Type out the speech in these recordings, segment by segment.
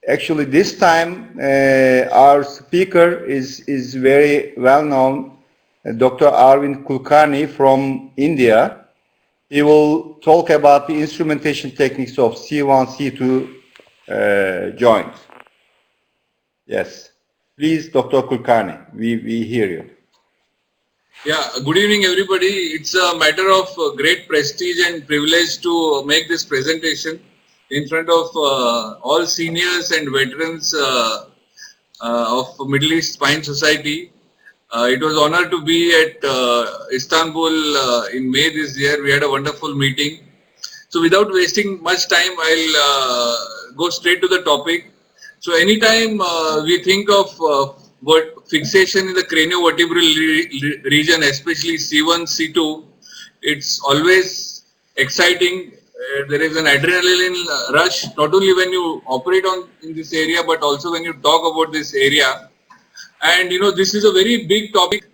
Actually, this time our speaker is very well known, Dr. Arvind Kulkarni from India. He will talk about the instrumentation techniques of C1-C2 joint. Yes. Please, Dr. Kulkarni, we hear you. Yeah, good evening everybody. It's a matter of great prestige and privilege to make this presentation in front of all seniors and veterans of Middle East Spine Society. It was honor to be at Istanbul in May this year. We had a wonderful meeting. So without wasting much time, I'll go straight to the topic. So anytime we think of what fixation in the craniovertebral region, especially C1, C2, it's always exciting. There is an adrenaline rush, not only when you operate on in this area, but also when you talk about this area. And you know, this is a very big topic.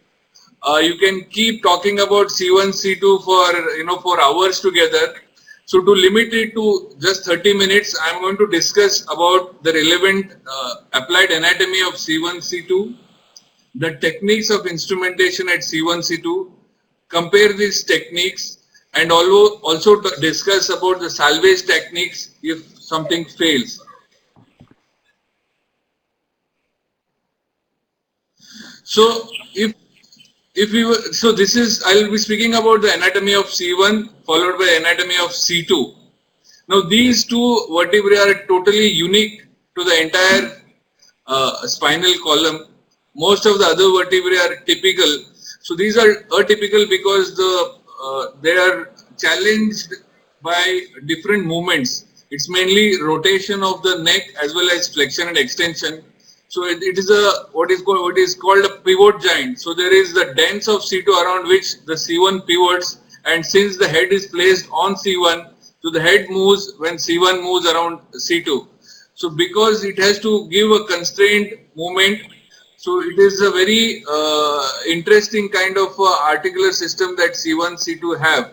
You can keep talking about C1, C2 for hours together. So to limit it to just 30 minutes, I am going to discuss about the relevant applied anatomy of C1, C2, the techniques of instrumentation at C1, C2, compare these techniques, and also to discuss about the salvage techniques if something fails. So this is, I will be speaking about the anatomy of C1 followed by anatomy of C2. Now these two vertebrae are totally unique to the entire spinal column. Most of the other vertebrae are typical. So these are atypical because they are challenged by different movements. It's mainly rotation of the neck as well as flexion and extension. So it is what is called a pivot joint. So there is the dents of C2 around which the C1 pivots, and since the head is placed on C1, so the head moves when C1 moves around C2. So because it has to give a constrained movement, so it is a very interesting kind of articular system that C1, C2 have.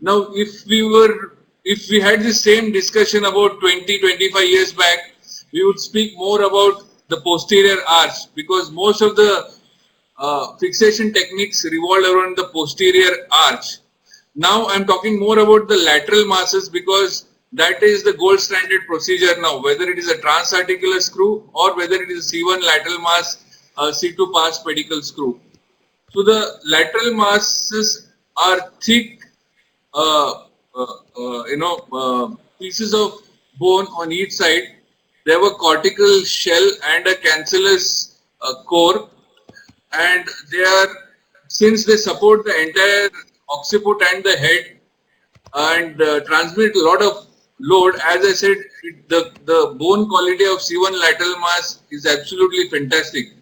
Now if we had the same discussion about 20-25 years back, we would speak more about the posterior arch, because most of the fixation techniques revolve around the posterior arch. Now I am talking more about the lateral masses, because that is the gold standard procedure now, whether it is a transarticular screw or whether it is a C1 lateral mass, C2 pars pedicle screw. So the lateral masses are thick pieces of bone on each side. They have a cortical shell and a cancellous core, and since they support the entire occiput and the head and transmit a lot of load, as I said, the bone quality of C1 lateral mass is absolutely fantastic.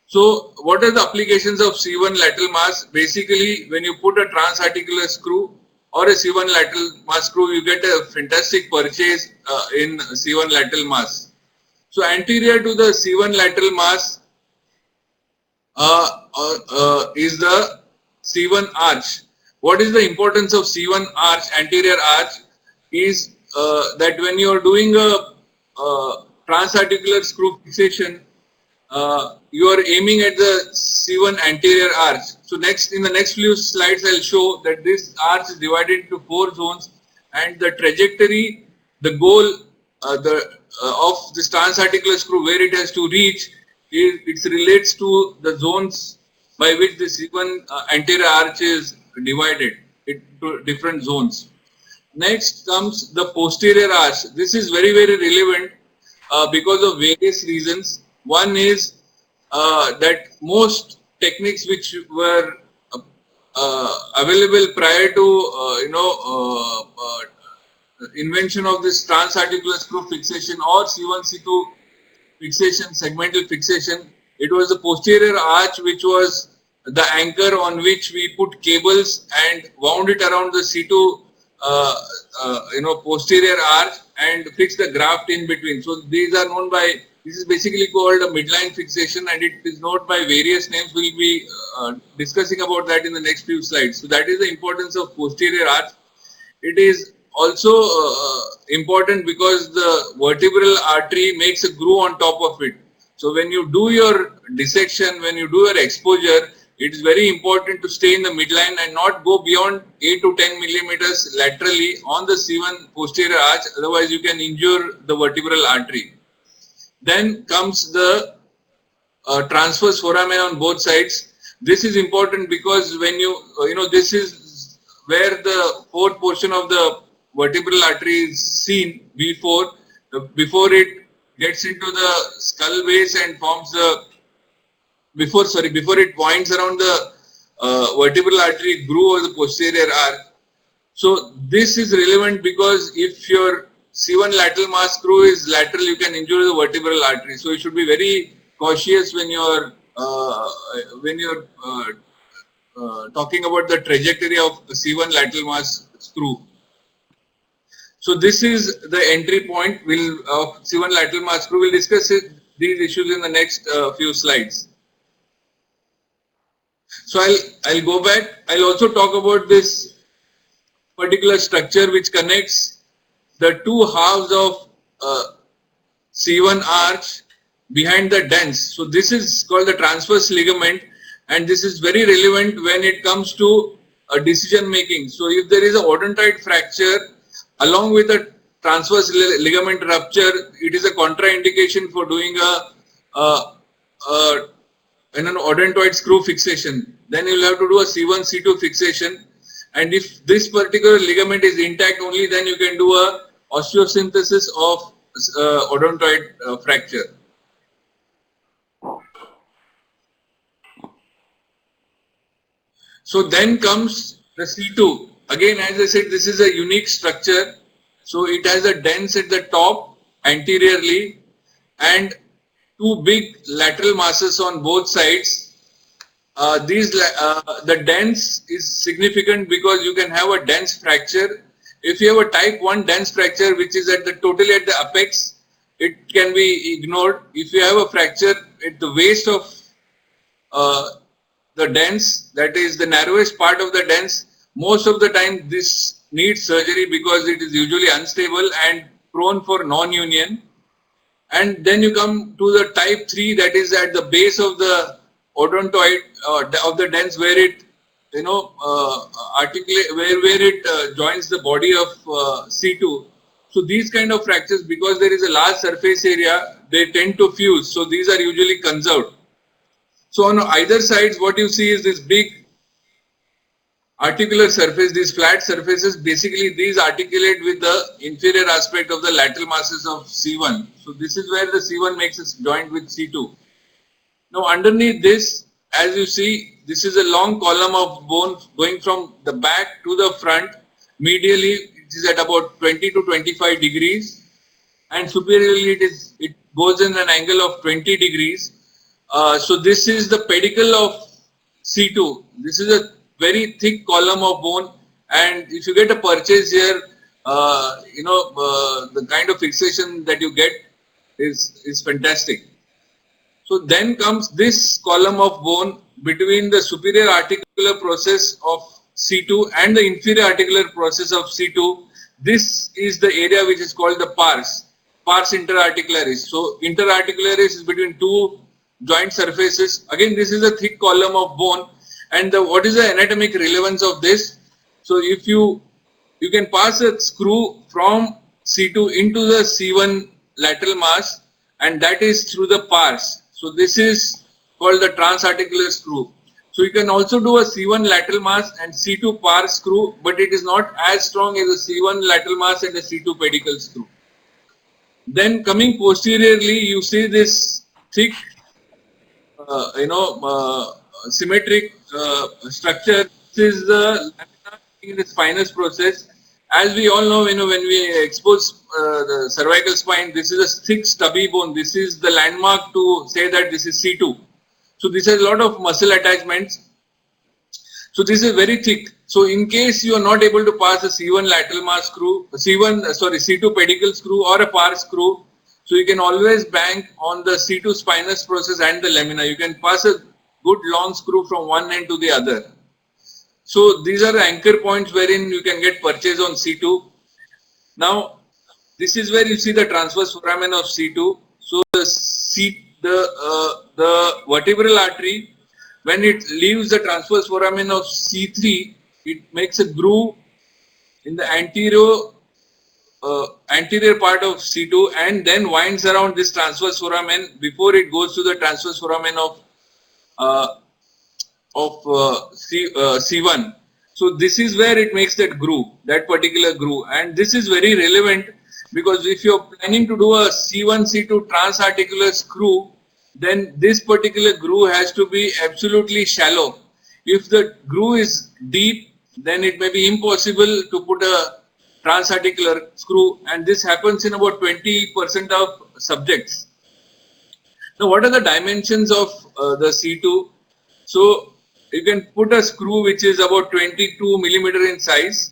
So what are the applications of C1 lateral mass? Basically, when you put a transarticular screw or a C1 lateral mass screw, you get a fantastic purchase in C1 lateral mass. So anterior to the C1 lateral mass is the C1 arch. What is the importance of C1 arch, anterior arch, is that when you are doing a transarticular screw fixation, you are aiming at the C1 anterior arch. So in the next few slides, I'll show that this arch is divided into 4 zones, and the trajectory, the goal of this transarticular screw, where it has to reach, it relates to the zones by which the C1 anterior arch is divided into different zones. Next comes the posterior arch. This is very, very relevant because of various reasons. One is that most techniques which were available prior to invention of this transarticular screw fixation or C1, C2 fixation, segmental fixation, it was the posterior arch which was the anchor on which we put cables and wound it around the C2 posterior arch and fix the graft in between. So these are known by, this is basically called a midline fixation, and it is known by various names. We'll be discussing about that in the next few slides. So that is the importance of posterior arch. It is also important because the vertebral artery makes a groove on top of it. So when you do your dissection, when you do your exposure, it is very important to stay in the midline and not go beyond 8 to 10 millimeters laterally on the C1 posterior arch, otherwise you can injure the vertebral artery. Then comes the transverse foramen on both sides. This is important because when this is where the fourth portion of the vertebral artery is seen before it gets into the skull base and forms the before it winds around the vertebral artery groove or the posterior arc. So this is relevant because if your C1 lateral mass screw is lateral, you can injure the vertebral artery. So you should be very cautious when you're talking about the trajectory of C1 lateral mass screw. So this is the entry point of C1 lateral mass screw. We'll discuss these issues in the next few slides. So I'll go back. I'll also talk about this particular structure which connects the two halves of C1 arch behind the dens. So this is called the transverse ligament, and this is very relevant when it comes to decision making. So if there is a odontoid fracture along with a transverse ligament rupture, it is a contraindication for doing an odontoid screw fixation. Then you will have to do a C1-C2 fixation, and if this particular ligament is intact only, then you can do a osteosynthesis of odontoid fracture. So then comes the C2. Again, as I said, this is a unique structure. So it has a dens at the top anteriorly and two big lateral masses on both sides. The dens is significant because you can have a dense fracture. If you have a type 1 dense fracture which is totally at the apex, it can be ignored. If you have a fracture at the waist of the dens, that is the narrowest part of the dens, most of the time this needs surgery because it is usually unstable and prone for non-union. And then you come to the type 3, that is at the base of the odontoid of the dens, where it joins the body of C2. So these kind of fractures, because there is a large surface area, they tend to fuse. So these are usually conserved. So on either sides, what you see is this big articular surface, these flat surfaces. Basically, these articulate with the inferior aspect of the lateral masses of C1. So this is where the C1 makes its joint with C2. Now underneath this, as you see, this is a long column of bone going from the back to the front. Medially, it is at about 20 to 25 degrees, and superiorly it goes in an angle of 20 degrees. So this is the pedicle of C2. This is a very thick column of bone, and if you get a purchase here, the kind of fixation that you get is fantastic. So then comes this column of bone between the superior articular process of C2 and the inferior articular process of C2. This is the area which is called the pars interarticularis. So interarticularis is between two joint surfaces. Again, this is a thick column of bone. And what is the anatomic relevance of this? So if you can pass a screw from C2 into the C1 lateral mass, and that is through the pars. So this is called the transarticular screw. So you can also do a C1 lateral mass and C2 pars screw, but it is not as strong as a C1 lateral mass and a C2 pedicle screw. Then coming posteriorly, you see this thick, symmetric structure. This is the lamina in the spinous process. As we all know, when we expose the cervical spine, this is a thick stubby bone. This is the landmark to say that this is C2. So this has a lot of muscle attachments. So this is very thick. So in case you are not able to pass a C1 lateral mass screw, C2 pedicle screw or a pars screw, so you can always bank on the C2 spinous process and the lamina. You can pass a good long screw from one end to the other. So these are the anchor points wherein you can get purchase on C2. Now, this is where you see the transverse foramen of C2. So the vertebral artery, when it leaves the transverse foramen of C3, it makes a groove in the anterior part of C2 and then winds around this transverse foramen before it goes to the transverse foramen uh, C1. So this is where it makes that groove, that particular groove, and this is very relevant because if you're planning to do a C1-C2 transarticular screw, then this particular groove has to be absolutely shallow. If the groove is deep, then it may be impossible to put a transarticular screw, and this happens in about 20% of subjects. Now, what are the dimensions of the C2? So, you can put a screw which is about 22 millimeter in size,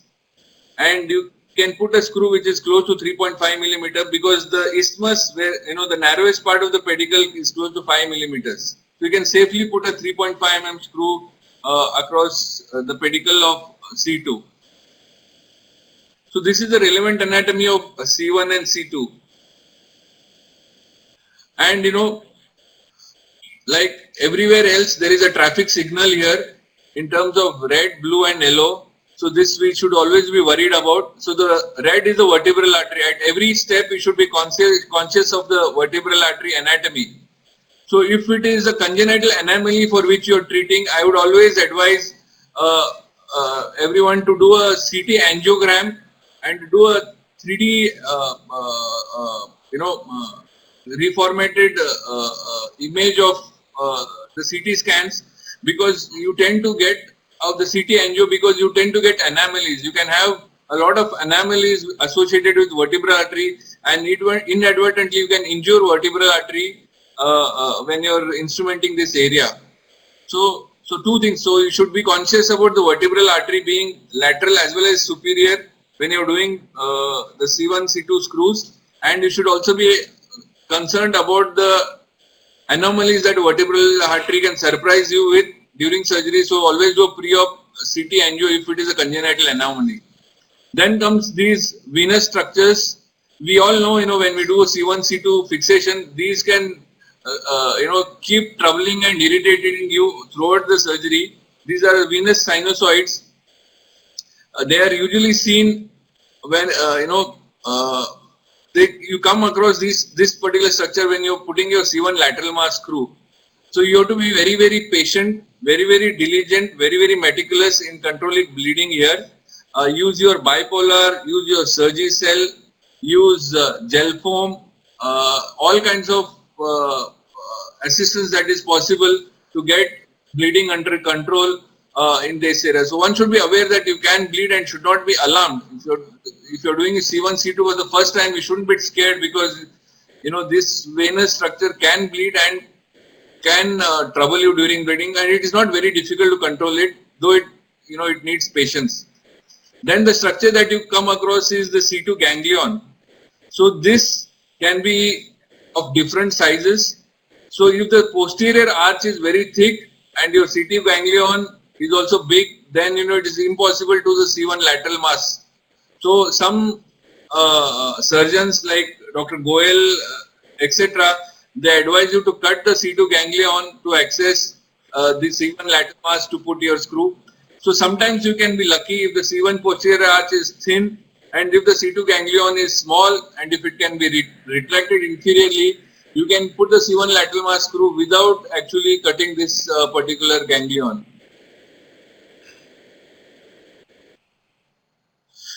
and you can put a screw which is close to 3.5 millimeter because the isthmus, where the narrowest part of the pedicle is close to 5 millimeters. So, you can safely put a 3.5 mm screw across the pedicle of C2. So, this is the relevant anatomy of C1 and C2. And like everywhere else, there is a traffic signal here in terms of red, blue and yellow. So this we should always be worried about. So the red is the vertebral artery. At every step, we should be conscious of the vertebral artery anatomy. So if it is a congenital anomaly for which you are treating, I would always advise everyone to do a CT angiogram and do a 3D, reformatted image of the CT scans, because you tend to get of the CT angio because you tend to get anomalies. You can have a lot of anomalies associated with vertebral artery, and inadvertently you can injure vertebral artery when you are instrumenting this area. So two things. So you should be conscious about the vertebral artery being lateral as well as superior when you are doing the C1-C2 screws, and you should also be concerned about the anomalies that vertebral artery can surprise you with during surgery. So always do a pre-op CT angio if it is a congenital anomaly. Then comes these venous structures. We all know, when we do a C1-C2 fixation, these can, keep troubling and irritating you throughout the surgery. These are venous sinusoids. They are usually seen when, you come across this particular structure when you're putting your C1 lateral mass screw. So you have to be very, very patient, very, very diligent, very, very meticulous in controlling bleeding here. Use your bipolar, use your Surgicel, use gel foam, all kinds of assistance that is possible to get bleeding under control in this area. So one should be aware that you can bleed and should not be alarmed. If you're doing a C1-C2 for the first time, you shouldn't be scared because this venous structure can bleed and can trouble you during bleeding, and it is not very difficult to control it, though it needs patience. Then the structure that you come across is the C2 ganglion. So this can be of different sizes. So if the posterior arch is very thick and your C2 ganglion is also big, then it is impossible to the C1 lateral mass. So some surgeons like Dr. Goel, etc., they advise you to cut the C2 ganglion to access the C1 lateral mass to put your screw. So sometimes you can be lucky if the C1 posterior arch is thin and if the C2 ganglion is small, and if it can be retracted inferiorly, you can put the C1 lateral mass screw without actually cutting this particular ganglion.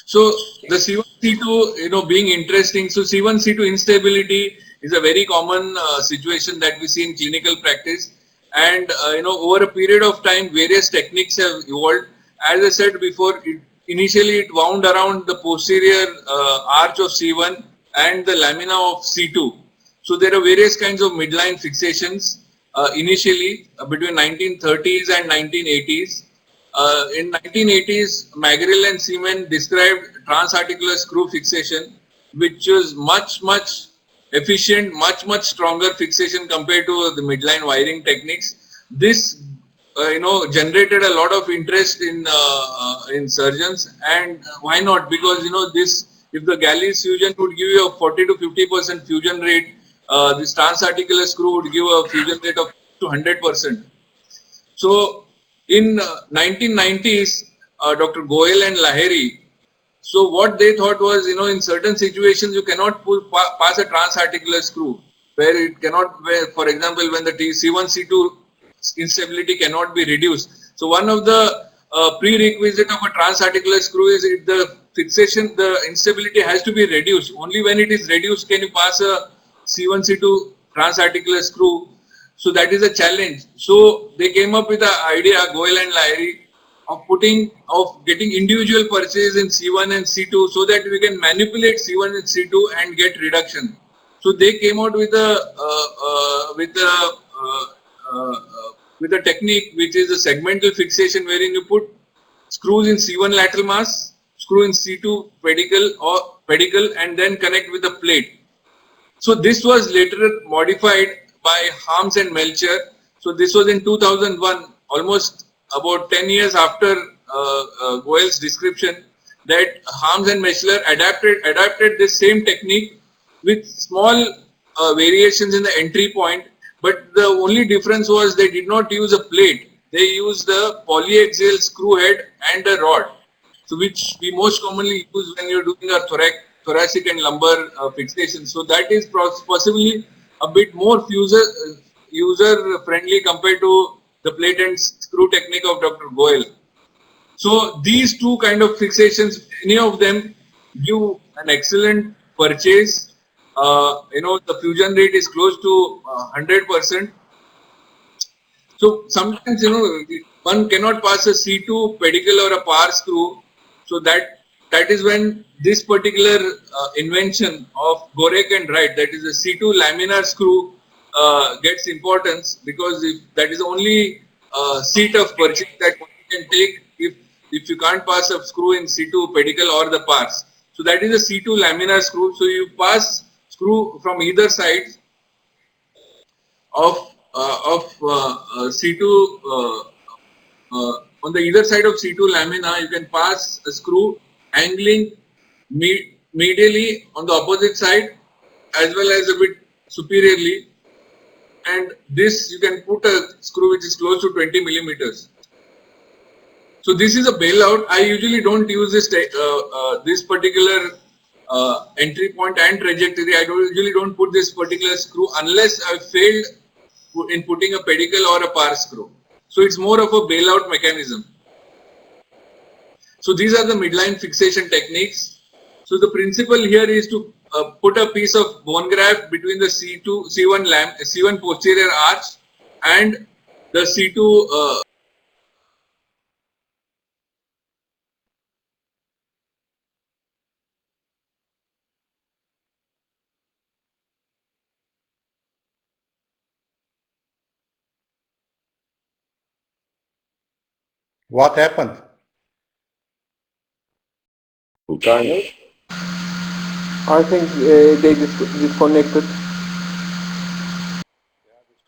So the C1-C2, being interesting. So C1-C2 instability is a very common situation that we see in clinical practice, and over a period of time, various techniques have evolved. As I said before, initially it wound around the posterior arch of C1 and the lamina of C2. So there are various kinds of midline fixations initially between 1930s and 1980s. In 1980s, Magriel and Seaman described transarticular screw fixation, which was much efficient, much stronger fixation compared to the midline wiring techniques. This, generated a lot of interest in surgeons, and why not? Because this if the Galley's fusion would give you a 40 to 50% fusion rate, this transarticular screw would give a fusion rate of to 100%. So in 1990s, Dr. Goel and Lahiri, so what they thought was, in certain situations you cannot pass a transarticular screw, where it cannot, where, for example, when the C1-C2 instability cannot be reduced. So one of the prerequisite of a transarticular screw is the fixation, the instability has to be reduced. Only when it is reduced can you pass a C1-C2 transarticular screw. So that is a challenge. So they came up with the idea, Goel and Lahiri, of getting individual purchase in C1 and C2 so that we can manipulate C1 and C2 and get reduction. So they came out with a technique which is a segmental fixation, wherein you put screws in C1 lateral mass, screw in C2 pedicle, and then connect with a plate. So this was later modified by Harms and Melcher. So this was in 2001, almost about 10 years after Goel's description, that Harms and Melcher adapted this same technique with small variations in the entry point. But the only difference was they did not use a plate. They used the polyaxial screw head and a rod. So which we most commonly use when you're doing a thoracic and lumbar fixation. So that is possibly a bit more user friendly compared to the plate and screw technique of Dr. Goel. So these two kind of fixations, any of them give an excellent purchase. The fusion rate is close to 100%. So sometimes, one cannot pass a C2 pedicle or a par screw. So that is when this particular invention of Gorek and Wright, that is a C2 laminar screw, gets importance, because that is the only seat of purchase that one can take if you can't pass a screw in C2 pedicle or the pars. So that is a C2 laminar screw. So you pass screw from either side of C2 on the either side of C2 lamina. You can pass a screw angling medially on the opposite side as well as a bit superiorly, and this you can put a screw which is close to 20 millimeters. So this is a bailout. I usually don't use this particular entry point and trajectory. I usually don't put this particular screw unless I failed in putting a pedicle or a par screw. So it's more of a bailout mechanism. So these are the midline fixation techniques. So the principle here is to put a piece of bone graft between the C1 posterior arch and the C2 What happened? Kulkarni? I think they disconnected.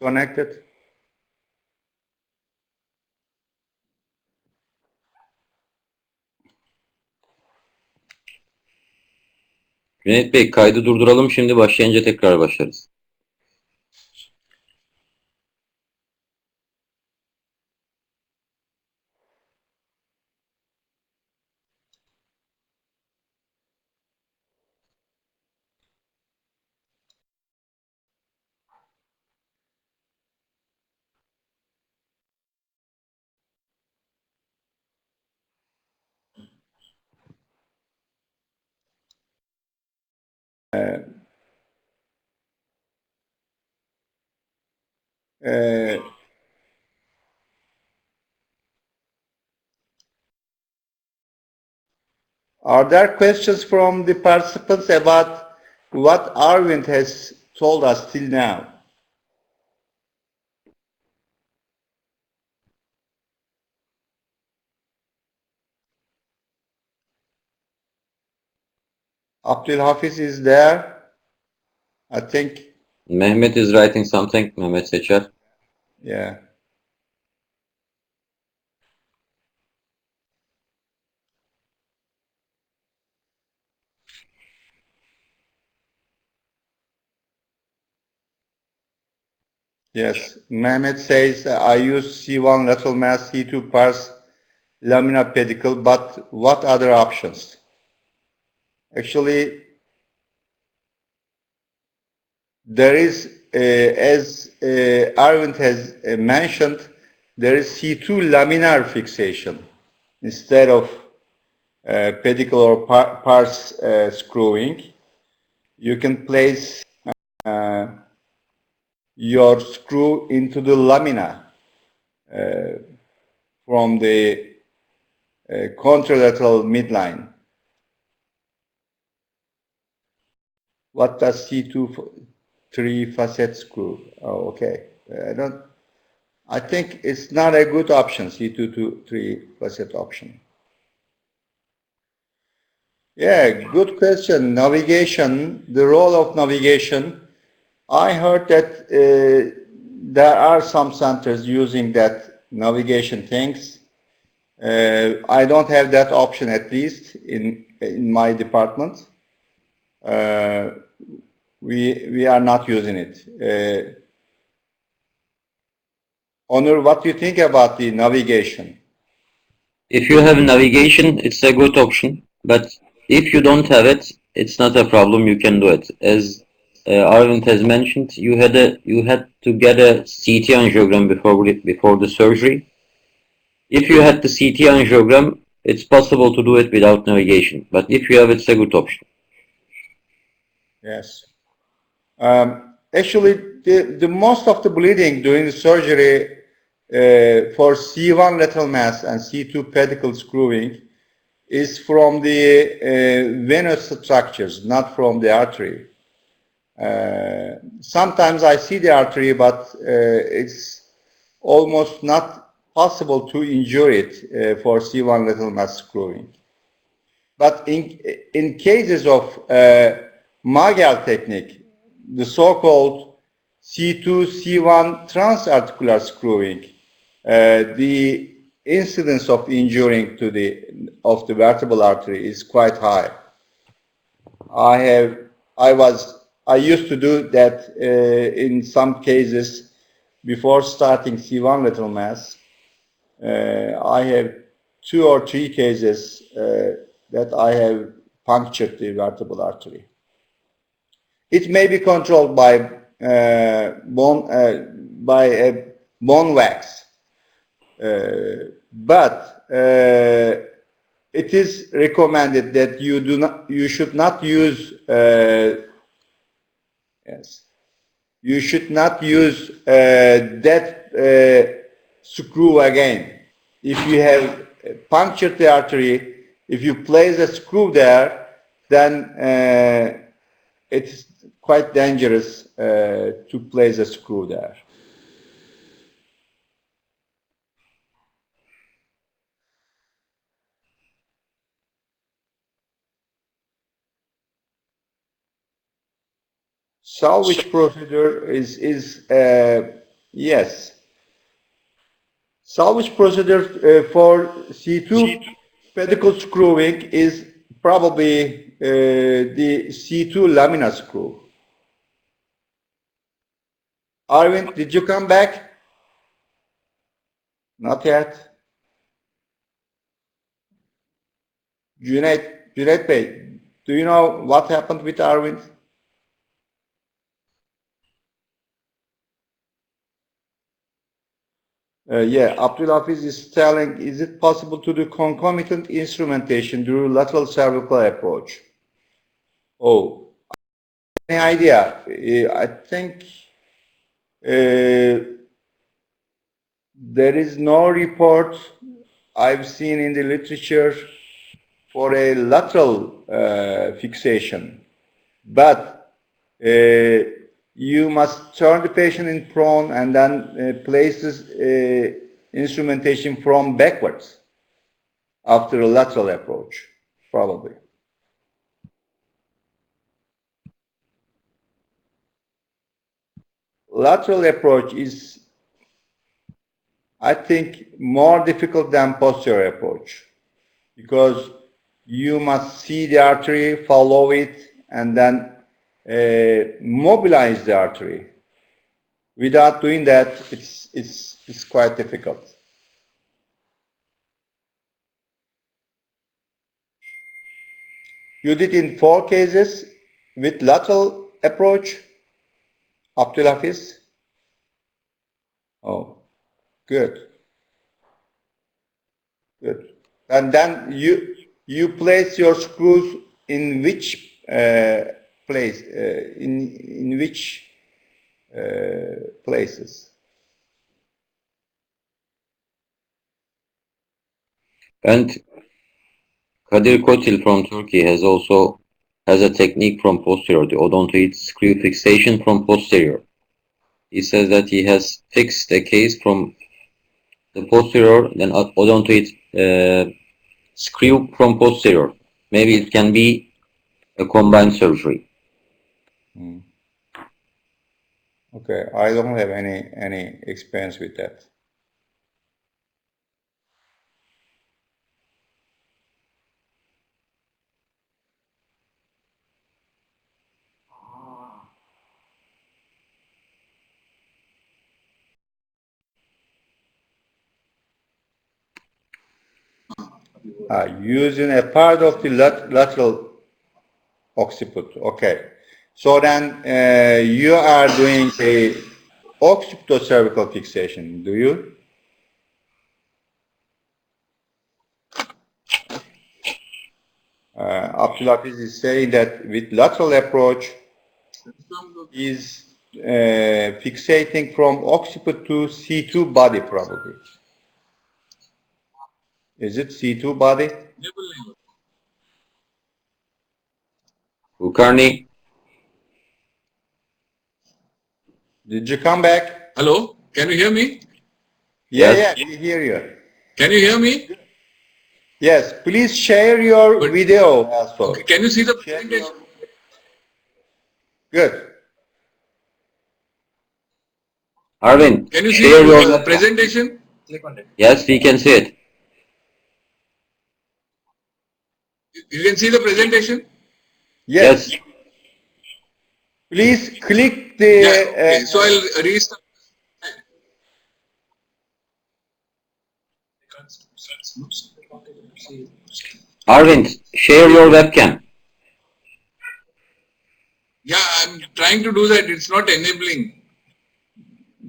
Connected. Cüneyt Bey, kaydı durduralım, şimdi başlayınca tekrar başlarız. Are there questions from the participants about what Arvind has told us till now? Abdul Hafiz is there, I think. Mehmet is writing something. Mehmet Seçer. Yeah. Yes, Mehmet says I use C1 lateral mass, C2 pars lamina pedicle, but what other options? Actually, there is, as Arvind has mentioned, there is C2 laminar fixation instead of pedicle or pars screwing. You can place your screw into the lamina from the contralateral midline. What does C2 3 facet screw? Oh, okay. I think it's not a good option, C2 to 3 facet option. Yeah, good question. Navigation, the role of navigation. I heard that there are some centers using that navigation things. I don't have that option, at least in my department. We are not using it. Onur, what do you think about the navigation? If you have navigation, it's a good option. But if you don't have it, it's not a problem. You can do it. As Arvind has mentioned, you had to get a CT angiogram before the surgery. If you had the CT angiogram, it's possible to do it without navigation. But if you have, it's a good option. Yes. Actually, the most of the bleeding during the surgery for C1 lateral mass and C2 pedicle screwing is from the venous structures, not from the artery. Sometimes I see the artery, but it's almost not possible to injure it for C1 lateral mass screwing. But in cases of Magel technique, the so-called C2, C1 transarticular screwing, the incidence of injuring to the vertebral artery is quite high. I used to do that in some cases before starting C1 lateral mass. I have 2 or 3 cases that I have punctured the vertebral artery. It may be controlled by bone wax, but it is recommended that you should not use you should not use that screw again. If you have punctured the artery, if you place a screw there, then it's quite dangerous to place a screw there. Salvage procedure is yes. Salvage procedure for C2 pedicle screwing is probably the C2 lamina screw. Arvind, did you come back? Not yet. Cüneyt Bey, do you know what happened with Arvind? Yeah, Abdulhafiz is telling, is it possible to do concomitant instrumentation through lateral cervical approach? Oh, any idea? I think there is no report I've seen in the literature for a lateral fixation, but you must turn the patient in prone and then place this instrumentation from backwards after a lateral approach, probably. Lateral approach is, I think, more difficult than posterior approach because you must see the artery, follow it, and then mobilize the artery. Without doing that, it's quite difficult. You did in 4 cases with lateral approach, Abdülhafiz. Oh, good, good. And then you place your screws in which place? In which places? And Kadir Kotil from Turkey has a technique from posterior, the odontoid screw fixation from posterior. He says that he has fixed a case from the posterior, then odontoid screw from posterior. Maybe it can be a combined surgery. Okay, I don't have any experience with that. Using a part of the lateral occiput. Okay. So then you are doing a occipitocervical fixation, do you? Abdülhafiz is saying that with lateral approach is fixating from occiput to C2 body probably. Is it C2 body? Kulkarni, Did you come back? Hello, can you hear me? Yeah, we hear you. Can you hear me? Yes, please share your video also. Okay, can you see the presentation? Good. Arvind, Can you see share your the presentation? Click on it. Yes, we can see it. You can see the presentation? Yes. Please click the. Yeah, okay. So I'll restart. Arvind, share your webcam. Yeah, I'm trying to do that. It's not enabling.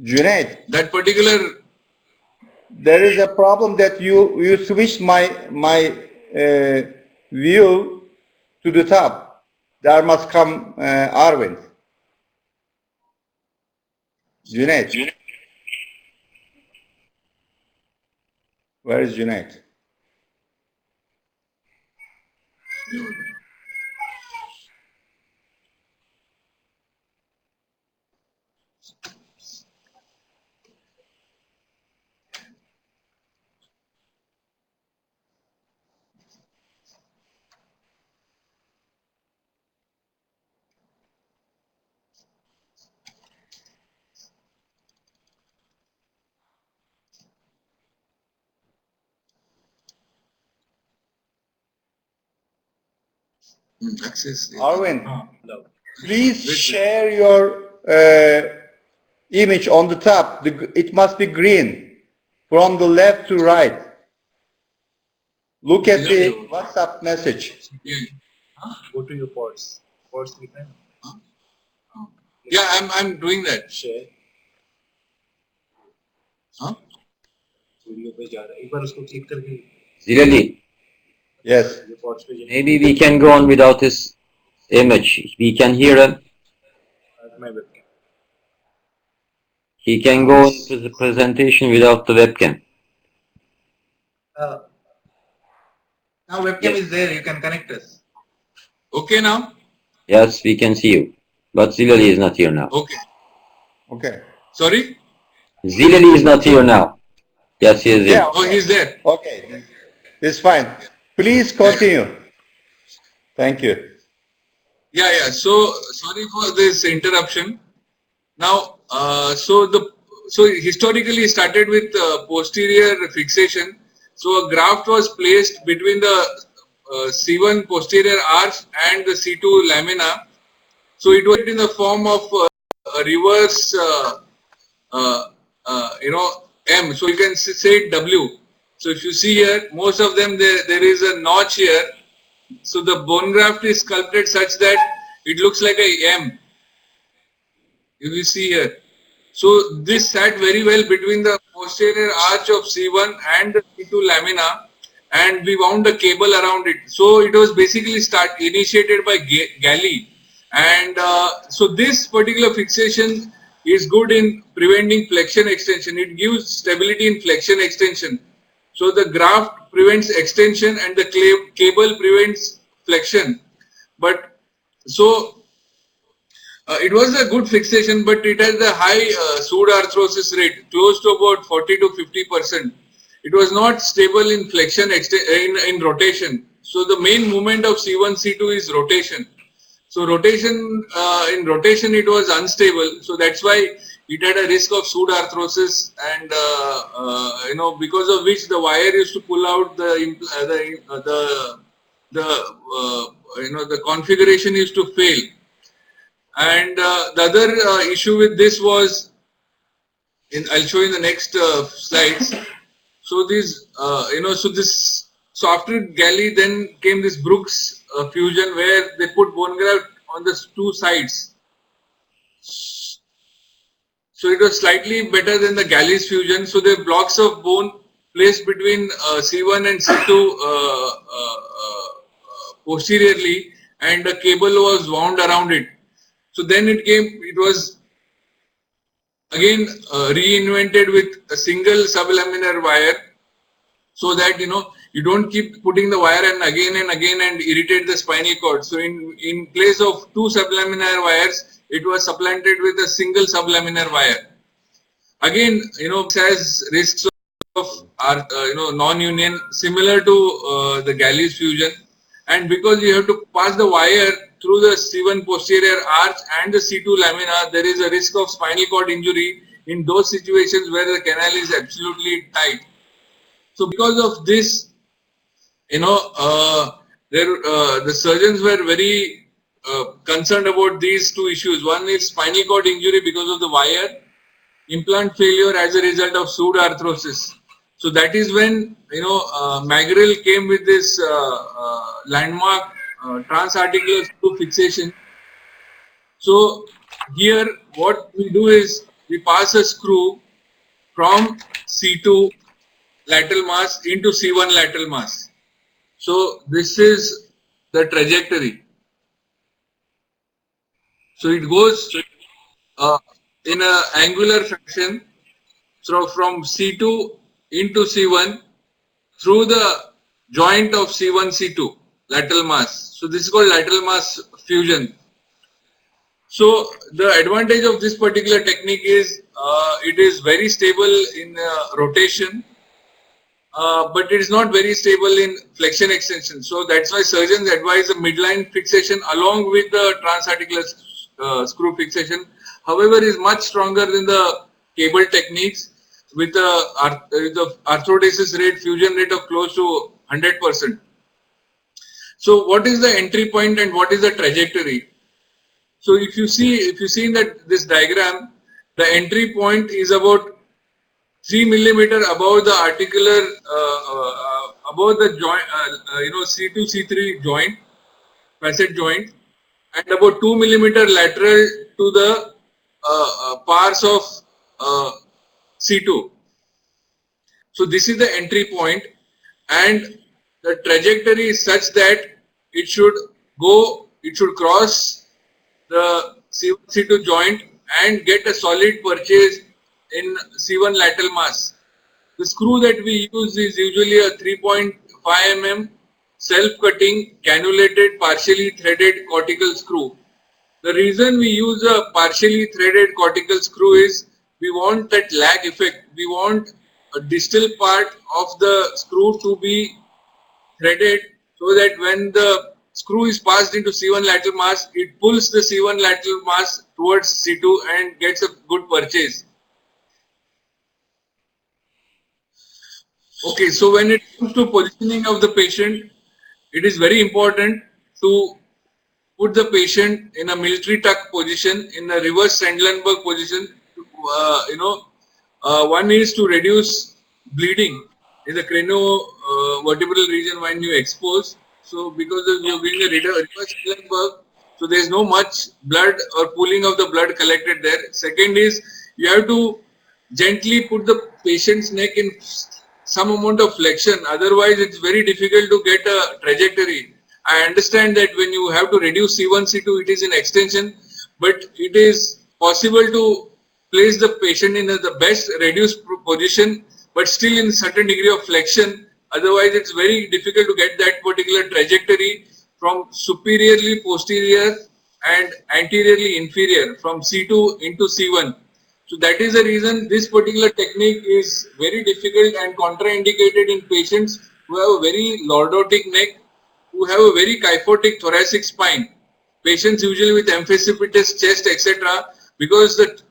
Junaid, That particular. there is a problem that you switched my view to the top. There must come Arvind. Junaid. Where is Junaid? Access. Arvind, please share your image on the top. It must be green from the left to right. Look at the WhatsApp message. Go to your pods. Pods click है. Yeah, I'm doing that. Share. Huh? Video पे जा रहा है. एक बार उसको click करके. Zilali, Yes. ये pods पे जाना. maybe we can go on without his image. We can hear him. My webcam. He can go into the presentation without the webcam. Now webcam is there. You can connect us. Okay now? Yes, we can see you. But Zilali is not here now. Okay. Okay. Sorry? Zilali is not here now. Yes, he is Yeah. here. Oh, he's there. Okay. It's fine. Please continue. Thank you. Yeah. So sorry for this interruption. Now, so historically started with posterior fixation. So a graft was placed between the C1 posterior arch and the C2 lamina. So it was in the form of a reverse M. So you can say W. So if you see here, most of them there is a notch here. So the bone graft is sculpted such that it looks like a M. You will see here. So this sat very well between the posterior arch of C1 and the C2 lamina, and we wound a cable around it. So it was basically initiated by galley, and so this particular fixation is good in preventing flexion extension. It gives stability in flexion extension. So the graft prevents extension and the cable prevents flexion. But so it was a good fixation, but it has a high pseudarthrosis rate, close to about 40 to 50%. It was not stable in flexion in rotation. So the main movement of C1-C2 is rotation. So rotation in rotation it was unstable. So that's why it had a risk of pseudarthrosis, and because of which the wire used to pull out the configuration used to fail. And the other issue with this was, I'll show you in the next slides. So these, so after galley, then came this Brooks fusion, where they put bone graft on the two sides. So it was slightly better than the Galley's fusion. So the blocks of bone placed between C1 and C2 posteriorly, and the cable was wound around it. So then it was again reinvented with a single sublaminar wire, so that you don't keep putting the wire and again and irritate the spinal cord. So in place of two sublaminar wires, it was supplanted with a single sublaminar wire. Again, it has risks of non-union, similar to the Galley's fusion, and because you have to pass the wire through the C1 posterior arch and the C2 lamina, there is a risk of spinal cord injury in those situations where the canal is absolutely tight. So because of this, the surgeons were very concerned about these two issues. One is spinal cord injury because of the wire, implant failure as a result of pseudarthrosis. So that is when Magrill came with this landmark transarticular screw fixation. So here what we do is we pass a screw from C2 lateral mass into C1 lateral mass. So this is the trajectory. So it goes in an angular fashion, so from C2 into C1 through the joint of C1-C2 lateral mass. So this is called lateral mass fusion. So the advantage of this particular technique is it is very stable in rotation, but it is not very stable in flexion extension. So that's why surgeons advise a midline fixation along with the transarticular screw fixation. However, is much stronger than the cable techniques with the arthrodesis rate, fusion rate of close to 100%. So what is the entry point and what is the trajectory? So if you see in this diagram, the entry point is about 3 millimeter above the articular, above the joint, C2, C3 joint, facet joint, and about 2 millimeter lateral to the pars of C2. So this is the entry point, and the trajectory is such that it should cross the C2 joint and get a solid purchase in C1 lateral mass. The screw that we use is usually a 3.5 mm self-cutting cannulated partially threaded cortical screw. The reason we use a partially threaded cortical screw is we want that lag effect. We want a distal part of the screw to be threaded so that when the screw is passed into C1 lateral mass, it pulls the C1 lateral mass towards C2 and gets a good purchase. Okay, so when it comes to positioning of the patient, it is very important to put the patient in a military tuck position, in a reverse Sandlenberg position. one is to reduce bleeding in the craniovertebral region when you expose. So because you're doing a reverse Hillenburg, so there is no much blood or pooling of the blood collected there. Second is you have to gently put the patient's neck in some amount of flexion, otherwise it's very difficult to get a trajectory. I understand that when you have to reduce C1-C2 it is in extension, but it is possible to place the patient in the best reduced position but still in certain degree of flexion, otherwise it's very difficult to get that particular trajectory from superiorly posterior and anteriorly inferior from C2 into C1. So that is the reason this particular technique is very difficult and contraindicated in patients who have a very lordotic neck, who have a very kyphotic thoracic spine. Patients usually with emphysematous chest, etc. Because the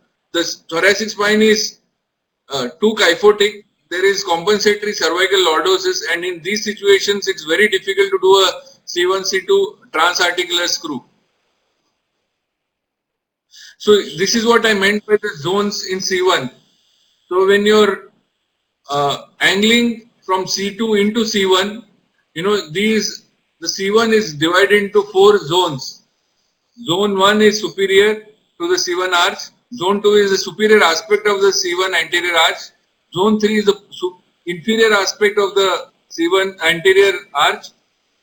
thoracic spine is too kyphotic, there is compensatory cervical lordosis, and in these situations it's very difficult to do a C1-C2 transarticular screw. So this is what I meant by the zones in C1. So when you're angling from C2 into C1, the C1 is divided into 4 zones. Zone 1 is superior to the C1 arch. Zone 2 is the superior aspect of the C1 anterior arch. Zone 3 is the inferior aspect of the C1 anterior arch.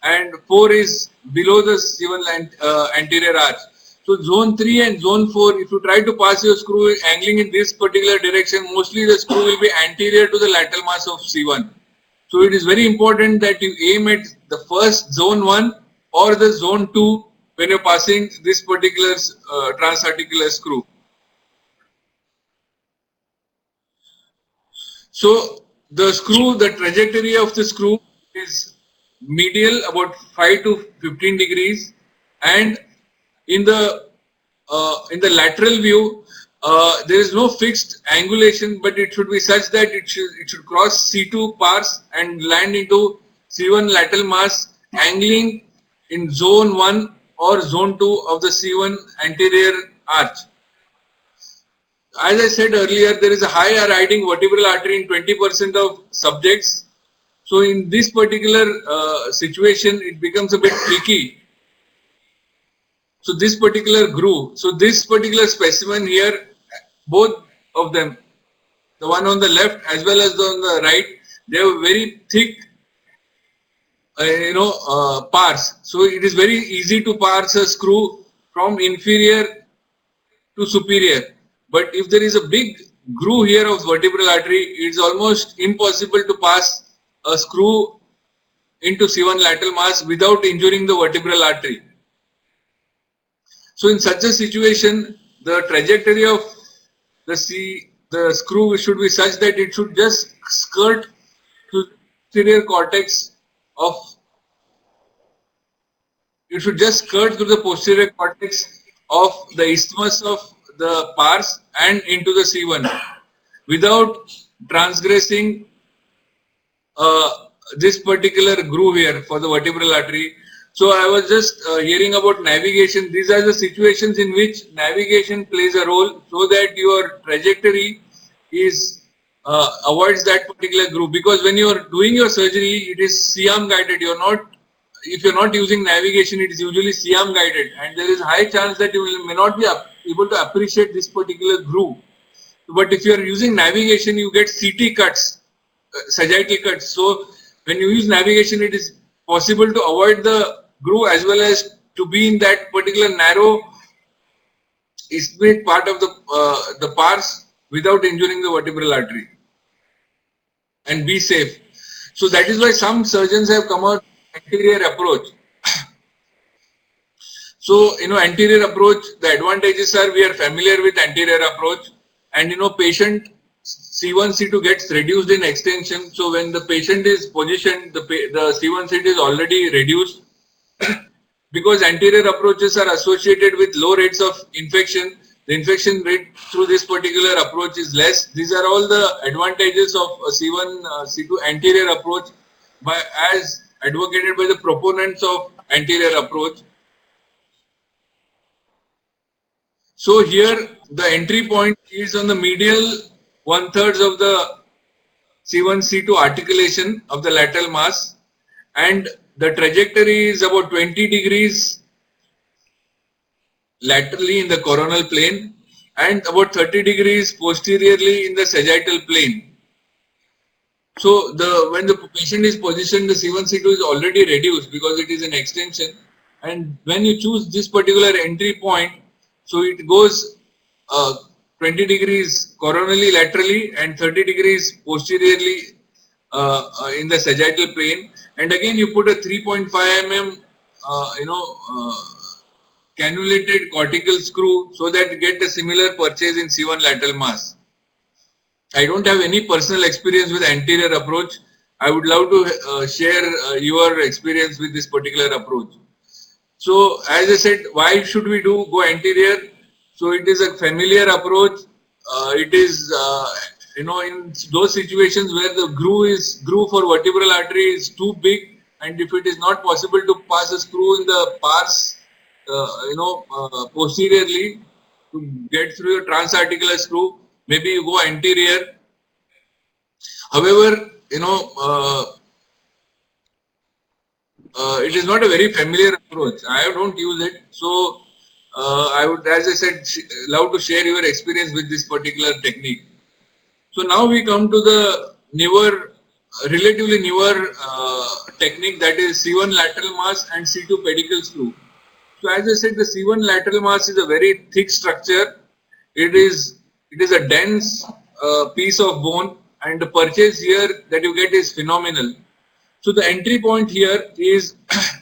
And 4 is below the C1 anterior arch. So zone 3 and zone 4, if you try to pass your screw angling in this particular direction, mostly the screw will be anterior to the lateral mass of C1. So it is very important that you aim at the first zone 1 or the zone 2 when you're passing this particular transarticular screw. So the trajectory of the screw is medial about 5 to 15 degrees, and in the lateral view there is no fixed angulation, but it should be such that it should cross C2 pars and land into C1 lateral mass, angling in zone 1 or zone 2 of the C1 anterior arch. As I said earlier, there is a high riding vertebral artery in 20% of subjects. So in this particular situation, it becomes a bit tricky. So this particular groove, so this particular specimen here, both of them, the one on the left as well as the on the right, they have very thick pars. So it is very easy to parse a screw from inferior to superior. But if there is a big groove here of vertebral artery, it is almost impossible to pass a screw into C1 lateral mass without injuring the vertebral artery. So in such a situation, the trajectory of the screw should be such that it should just skirt to posterior cortex of, it should just skirt to the posterior cortex of the isthmus of the pars and into the C1 without transgressing this particular groove here for the vertebral artery. So I was just hearing about navigation. These are the situations in which navigation plays a role so that your trajectory is avoids that particular groove, because when you are doing your surgery, it is C-arm guided. If you're not using navigation, it is usually C-arm guided, and there is a high chance that you may not be able to appreciate this particular groove. But if you are using navigation, you get CT cuts, sagittal cuts. So when you use navigation, it is possible to avoid the groove as well as to be in that particular narrow isthmic part of the pars without injuring the vertebral artery and be safe. So that is why some surgeons have come out with anterior approach. So anterior approach, the advantages are we are familiar with anterior approach, and patient C1-C2 gets reduced in extension. So when the patient is positioned, the C1-C2 is already reduced. Because anterior approaches are associated with low rates of infection, the infection rate through this particular approach is less. These are all the advantages of a C1-C2 anterior approach as advocated by the proponents of anterior approach. So here the entry point is on the medial 1/3 of the C1-C2 articulation of the lateral mass, and the trajectory is about 20 degrees laterally in the coronal plane and about 30 degrees posteriorly in the sagittal plane. So when the patient is positioned, the C1-C2 is already reduced because it is an extension, and when you choose this particular entry point, so it goes 20 degrees coronally laterally and 30 degrees posteriorly in the sagittal plane, and again you put a 3.5 mm cannulated cortical screw so that you get a similar purchase in C1 lateral mass. I don't have any personal experience with anterior approach. I would love to share your experience with this particular approach. So as I said, why should we go anterior? So it is a familiar approach. It is in those situations where the groove for vertebral artery is too big, and if it is not possible to pass a screw in the pars, posteriorly to get through your transarticular screw, maybe you go anterior. However, it is not a very familiar approach. I don't use it. So I would, as I said, love to share your experience with this particular technique. So now we come to the relatively newer technique, that is C1 lateral mass and C2 pedicle screw. So as I said, the C1 lateral mass is a very thick structure. It is a dense piece of bone, and the purchase here that you get is phenomenal. So the entry point here is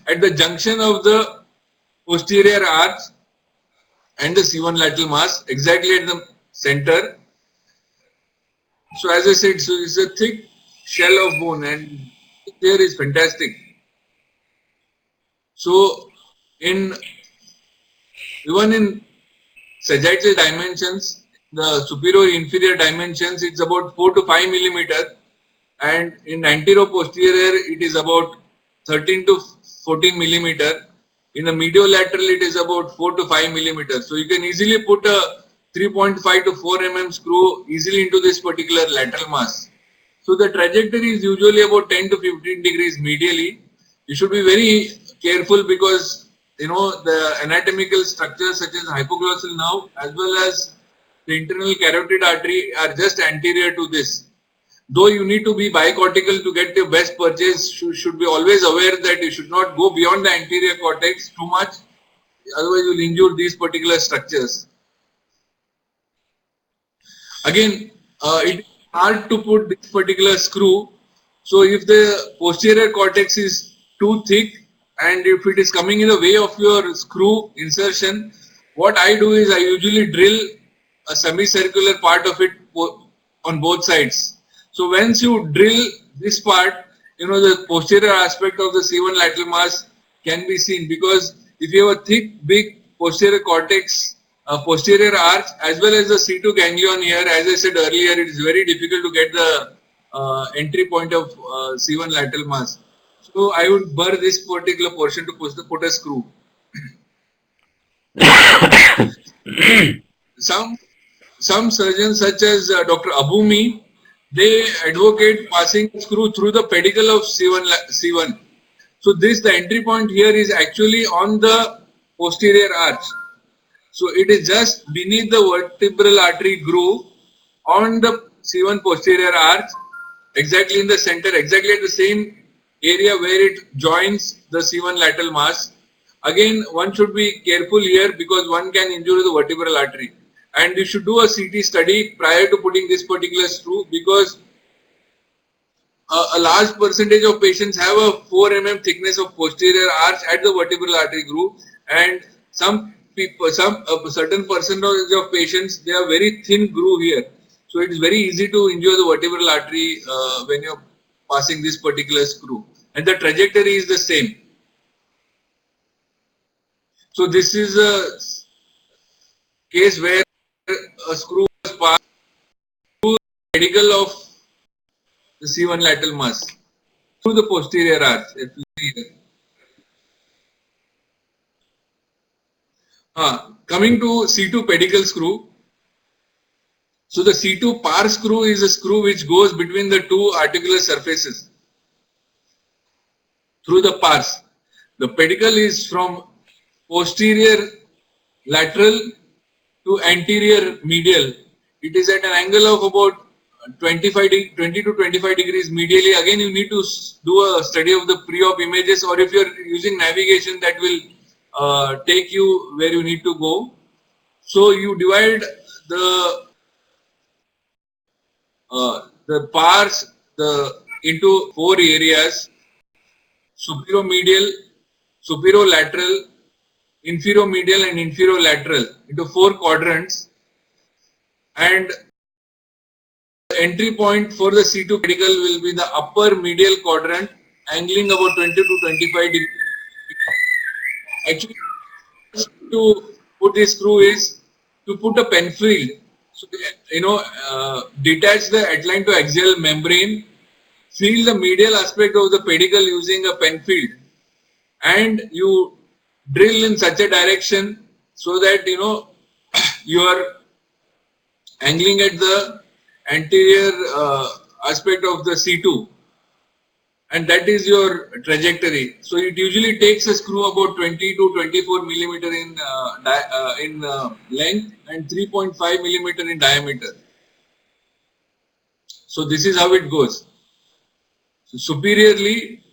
at the junction of the posterior arch and the C1 lateral mass, exactly at the center. So as I said, so it's a thick shell of bone, and there is fantastic. So even in sagittal dimensions, the superior inferior dimensions, it's about 4 to 5 millimeter, and in antero-posterior it is about 13 to 14 millimeter. In the mediolateral it is about 4 to 5 millimeter. So you can easily put a 3.5 to 4 mm screw easily into this particular lateral mass. So the trajectory is usually about 10 to 15 degrees medially. You should be very careful because the anatomical structures such as hypoglossal nerve as well as the internal carotid artery are just anterior to this. Though you need to be bicortical to get the best purchase, you should be always aware that you should not go beyond the anterior cortex too much, otherwise you will injure these particular structures. Again, it is hard to put this particular screw. So if the posterior cortex is too thick and if it is coming in the way of your screw insertion, what I do is I usually drill a semicircular part of it on both sides. So once you drill this part, the posterior aspect of the C1 lateral mass can be seen, because if you have a thick, big posterior cortex, posterior arch as well as the C2 ganglion here, as I said earlier, it is very difficult to get the entry point of C1 lateral mass. So I would burr this particular portion to put a screw. Some surgeons such as Dr. Abumi, they advocate passing screw through the pedicle of C1. So the entry point here is actually on the posterior arch. So it is just beneath the vertebral artery groove on the C1 posterior arch, exactly in the center, exactly at the same area where it joins the C1 lateral mass. Again, one should be careful here because one can injure the vertebral artery. And you should do a CT study prior to putting this particular screw, because a large percentage of patients have a 4 mm thickness of posterior arch at the vertebral artery groove, and some people, a certain percentage of patients, they have very thin groove here. So it is very easy to injure the vertebral artery when you are passing this particular screw, and the trajectory is the same. So this is a case where a screw was passed through the pedicle of the C1 lateral mass through the posterior arch. If you see here. Coming to C2 pedicle screw. So the C2 par screw is a screw which goes between the two articular surfaces through the pars. The pedicle is from posterior lateral to anterior medial. It is at an angle of about 20 to 25 degrees medially. Again, you need to do a study of the pre-op images, or if you are using navigation, that will take you where you need to go. So you divide the pars into 4 areas: superior-medial, superior-lateral, inferior-medial, and inferior-lateral into 4 quadrants. And the entry point for the C2 pedicle will be the upper medial quadrant, angling about 20 to 25 degrees. Actually, to put this screw is to put a pen field. So, detach the outline to axial membrane, feel the medial aspect of the pedicle using a pen field, and you drill in such a direction so that you are angling at the anterior aspect of the C2, and that is your trajectory. So it usually takes a screw about 20 to 24 millimeter in length and 3.5 millimeter in diameter. So this is how it goes. So superiorly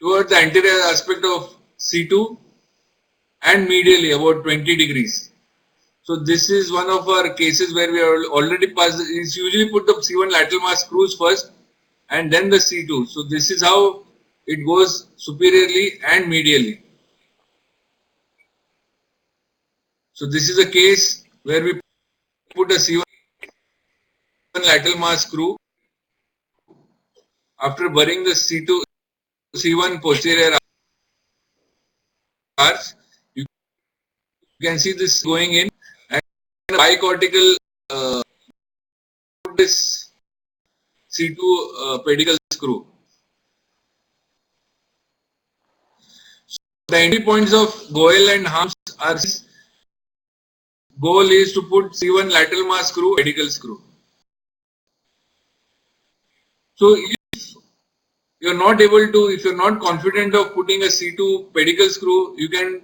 towards the anterior aspect of C2 and medially about 20 degrees. So this is one of our cases where we are already passed. It's usually put the C1 lateral mass screws first and then the C2. So this is how it goes superiorly and medially. So this is a case where we put a C1 lateral mass screw after burying the C1 posterior arch. You can see this going in, and bicortical this C2 pedicle screw. The entry points of Goel and Harms are goal is to put C1 lateral mass screw, pedicle screw. So if you're not able to, if you're not confident of putting a C2 pedicle screw, you can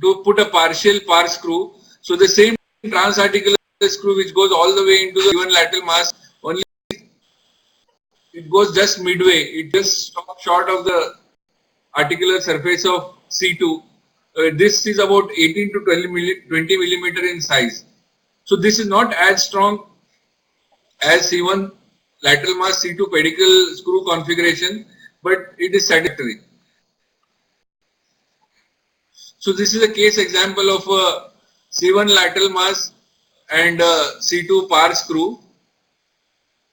put a partial par screw. So the same transarticular screw which goes all the way into the C1 lateral mass, only it goes just midway. It just stops short of the articular surface of C2. This is about 18 to 20 millimeter in size. So this is not as strong as C1 lateral mass C2 pedicle screw configuration, but it is satisfactory. So this is a case example of a C1 lateral mass and a C2 par screw.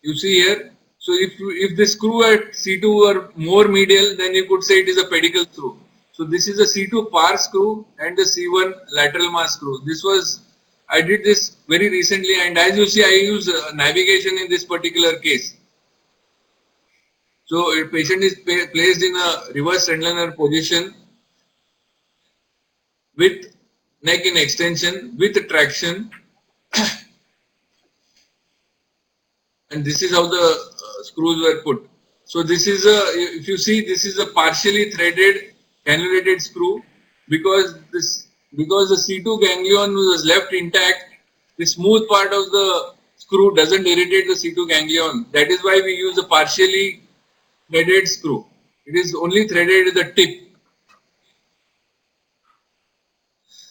You see here. So if the screw at C2 were more medial, then you could say it is a pedicle screw. So this is a C2 par screw and the C1 lateral mass screw. I did this very recently, and as you see, I use navigation in this particular case. So a patient is placed in a reverse Rendlander position with neck in extension with traction, and this is how the screws were put. So this is if you see, this is a partially threaded cannulated screw because the C2 ganglion was left intact. The smooth part of the screw doesn't irritate the C2 ganglion. That is why we use a partially threaded screw. It is only threaded at the tip.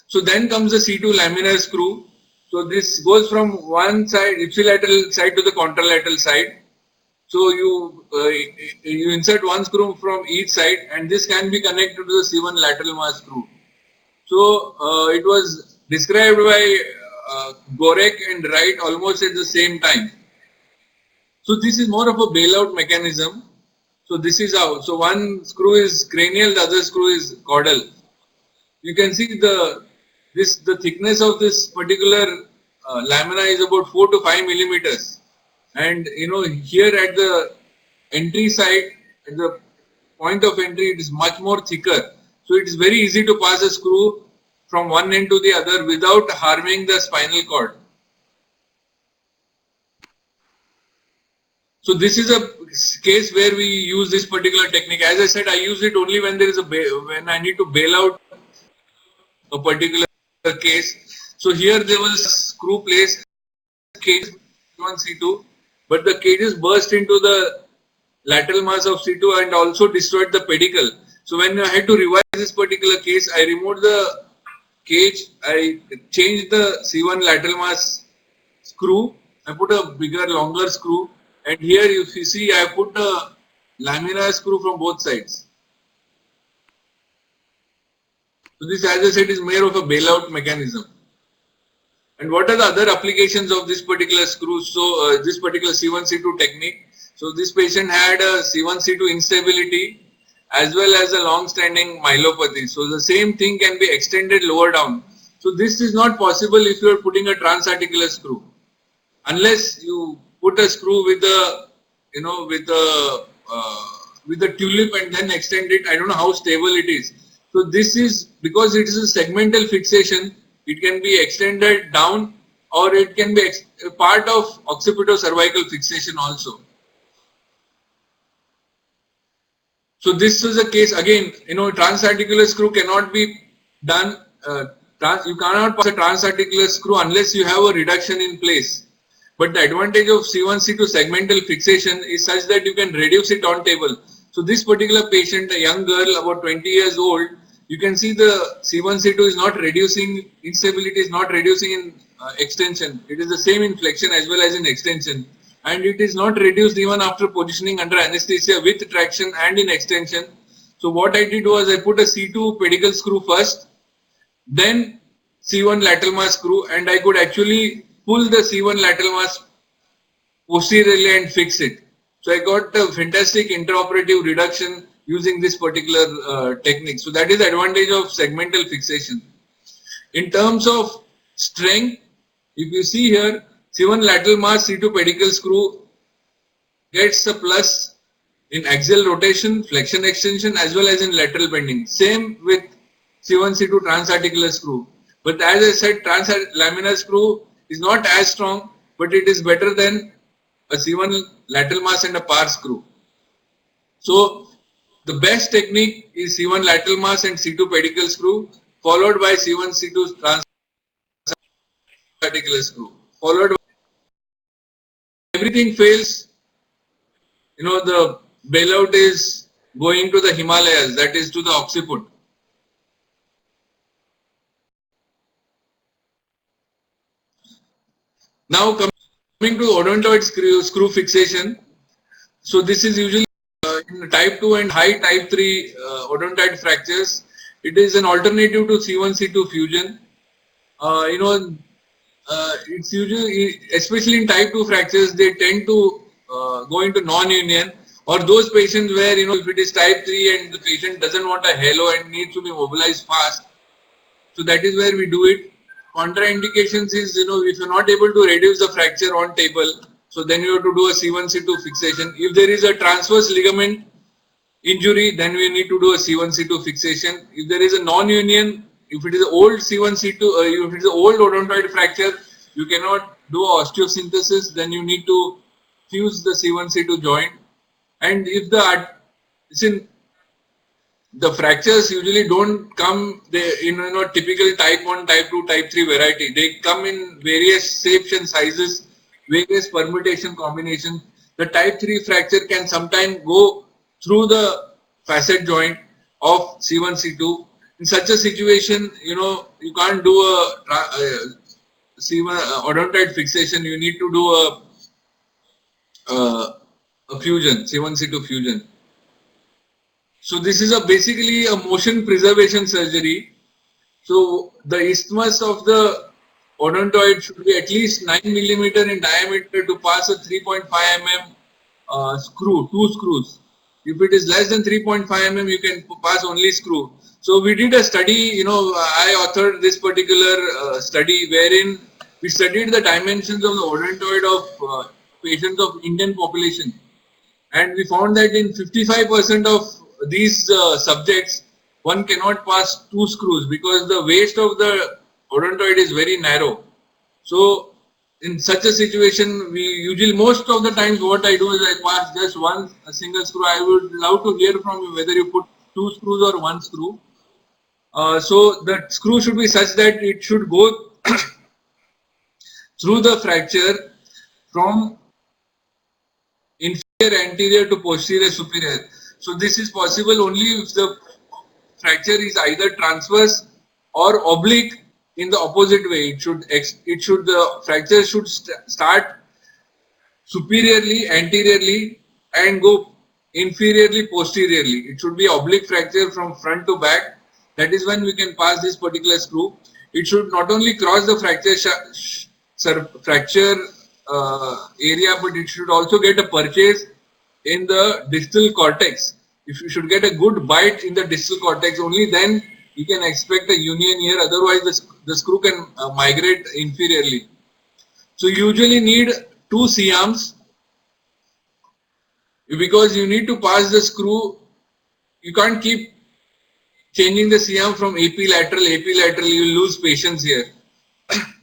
So then comes the C2 laminar screw. So this goes from one side, ipsilateral side, to the contralateral side. So you insert one screw from each side, and this can be connected to the C1 lateral mass screw. So it was described by Gorek and Wright almost at the same time. So this is more of a bailout mechanism. So this is how. So one screw is cranial, the other screw is caudal. You can see the thickness of this particular lamina is about 4 to 5 millimeters, and here at the entry side, at the point of entry, it is much more thicker. So it is very easy to pass a screw from one end to the other without harming the spinal cord. So this is a case where we use this particular technique. As I said, I use it only when there is when I need to bail out a particular case. So here there was a screw placed cage C1-C2, but the cages burst into the lateral mass of C2 and also destroyed the pedicle. So when I had to revise this particular case, I removed the cage, I changed the C1 lateral mass screw, I put a bigger, longer screw, and here if you see I put a laminar screw from both sides. So this, as I said, is more of a bailout mechanism. And what are the other applications of this particular screw? So this particular C1-C2 technique. So this patient had a C1-C2 instability as well as a long-standing myelopathy. So the same thing can be extended lower down. So this is not possible if you are putting a transarticular screw, unless you put a screw with a, with a tulip and then extend it. I don't know how stable it is. So this is because it is a segmental fixation. It can be extended down, or it can be a part of occipito-cervical fixation also. So this is a case again. Transarticular screw cannot be done. You cannot pass a transarticular screw unless you have a reduction in place. But the advantage of C1-C2 segmental fixation is such that you can reduce it on table. So this particular patient, a young girl about 20 years old, you can see the C1-C2 is not reducing, instability is not reducing in extension. It is the same in flexion as well as in extension. And it is not reduced even after positioning under anesthesia with traction and in extension. So what I did was I put a C2 pedicle screw first, then C1 lateral mass screw, and I could actually pull the C1 lateral mass posteriorly and fix it. So I got a fantastic intraoperative reduction using this particular technique. So that is the advantage of segmental fixation. In terms of strength, if you see here, C1 lateral mass C2 pedicle screw gets a plus in axial rotation, flexion extension as well as in lateral bending. Same with C1-C2 transarticular screw. But as I said, laminar screw is not as strong, but it is better than a C1 lateral mass and a par screw. So the best technique is C1 lateral mass and C2 pedicle screw, followed by C1-C2 transarticular screw. Followed by everything fails, the bailout is going to the Himalayas, that is to the occiput. Now coming to odontoid screw fixation. So this is usually in type 2 and high type 3 odontoid fractures. It is an alternative to C1-C2 fusion. It's usually, especially in type 2 fractures, they tend to go into non-union, or those patients where, if it is type 3 and the patient doesn't want a halo and needs to be mobilized fast. So that is where we do it. Contraindications is, if you're not able to reduce the fracture on table, so then you have to do a C1-C2 fixation. If there is a transverse ligament injury, then we need to do a C1-C2 fixation. If there is a non-union, if it is an old C1-C2, if it is an old odontoid fracture, you cannot do osteosynthesis, then you need to fuse the C1-C2 joint. And if the fractures usually don't come in typical type 1, type 2, type 3 variety. They come in various shapes and sizes, various permutation combinations. The type 3 fracture can sometimes go through the facet joint of C1-C2. In such a situation, you can't do a odontoid fixation. You need to do a fusion, C1-C2 fusion. So this is basically a motion preservation surgery. So the isthmus of the odontoid should be at least 9 mm in diameter to pass a 3.5 mm screw, 2 screws. If it is less than 3.5 mm, you can pass only screw. So we did a study, I authored this particular study wherein we studied the dimensions of the odontoid of patients of Indian population. And we found that in 55% of these subjects, one cannot pass 2 screws because the waist of the odontoid is very narrow. So in such a situation, we usually, most of the times, what I do is I pass just a single screw. I would love to hear from you whether you put 2 screws or 1 screw. So the screw should be such that it should go through the fracture from inferior anterior to posterior superior. So this is possible only if the fracture is either transverse or oblique in the opposite way. The fracture should start superiorly, anteriorly, and go inferiorly, posteriorly. It should be oblique fracture from front to back. That is when we can pass this particular screw. It should not only cross the fracture area, but it should also get a purchase in the distal cortex. If you should get a good bite in the distal cortex, only then you can expect a union here. Otherwise, the screw can migrate inferiorly. So you usually need 2 C-arms because you need to pass the screw. You can't keep changing the C-arm from AP lateral, you will lose patience here.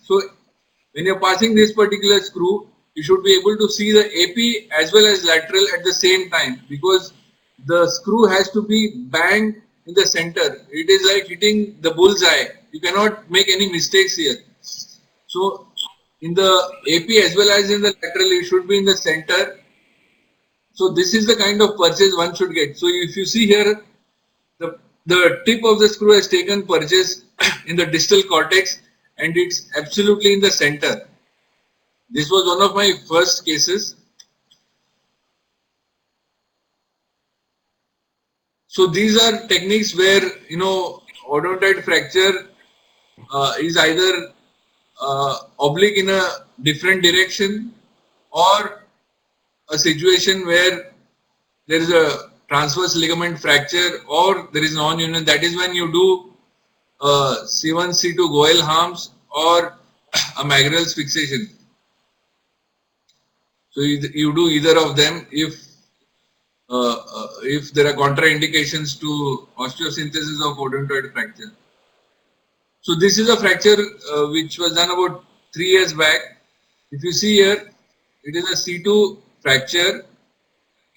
So when you're passing this particular screw, you should be able to see the AP as well as lateral at the same time, because the screw has to be banged in the center. It is like hitting the bullseye. You cannot make any mistakes here. So in the AP as well as in the lateral, it should be in the center. So this is the kind of purchase one should get. So if you see here, the tip of the screw has taken purchase in the distal cortex and it's absolutely in the center. This was one of my first cases. So these are techniques where, odontoid fracture is either oblique in a different direction, or a situation where there is a transverse ligament fracture or there is non-union. That is when you do C1-C2 Goel harms or a Magrel's fixation. So you do either of them if there are contraindications to osteosynthesis of odontoid fracture. So this is a fracture which was done about 3 years back. If you see here, it is a C2 fracture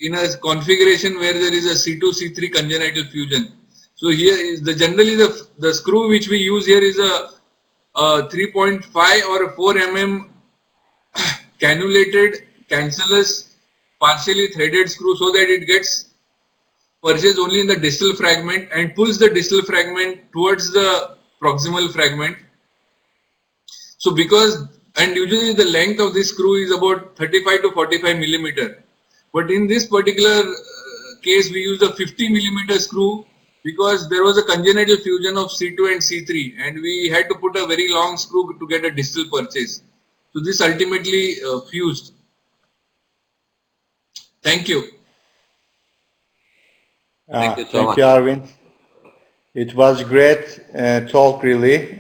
in a configuration where there is a C2-C3 congenital fusion. So here is generally the screw which we use here is a 3.5 or a 4 mm cannulated cancellous partially threaded screw, so that it gets purchased only in the distal fragment and pulls the distal fragment towards the proximal fragment. So usually the length of this screw is about 35 to 45 millimeter. But in this particular case, we used a 50 millimeter screw because there was a congenital fusion of C2 and C3 and we had to put a very long screw to get a distal purchase. So this ultimately fused. Thank you. Thank you so Thank much. you, Arvind. It was great talk, really.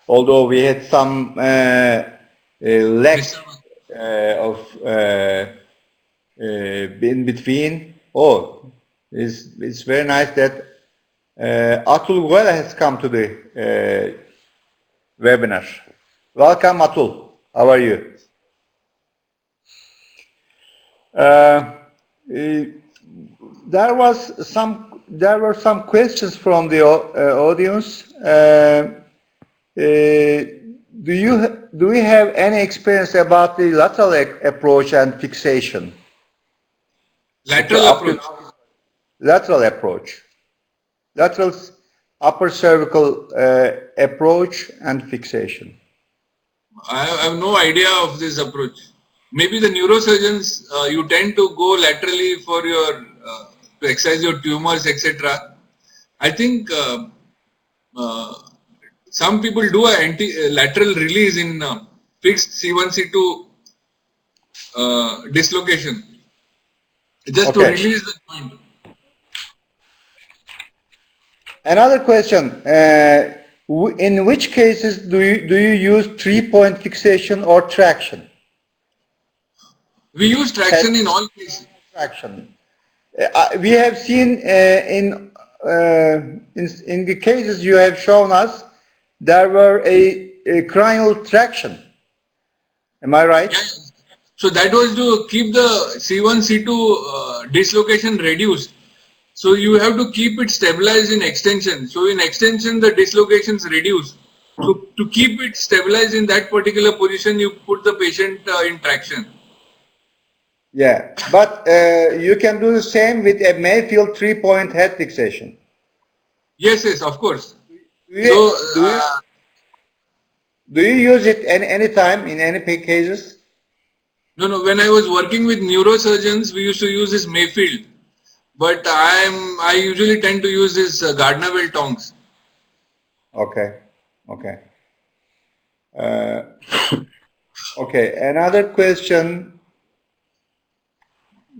Although we had some lack of in between. Oh, it's very nice that Atul Goel has come to the webinar. Welcome, Atul. How are you? There were some questions from the audience. Do we have any experience about the lateral approach and fixation? Lateral approach. Lateral approach. Lateral upper cervical approach and fixation. I have no idea of this approach. Maybe the neurosurgeons, you tend to go laterally for your to excise your tumors, etc. I think some people do a lateral release in fixed C1-C2 dislocation, just to release the joint. Another question: in which cases do you use 3-point fixation or traction? We use traction in all cases. Traction. We have seen in the cases you have shown us, there were a cranial traction. Am I right? Yeah. So that was to keep the C1-C2 dislocation reduced. So you have to keep it stabilized in extension. So in extension, the dislocations reduce. So to keep it stabilized in that particular position, you put the patient in traction. Yeah, but you can do the same with a Mayfield 3-point head fixation. Yes, yes, of course. Do you, So do you, do you use it any time in any cases? no. When I was working with neurosurgeons, we used to use this Mayfield, but I usually tend to use this Gardnerville tongs. Okay, okay. Okay, another question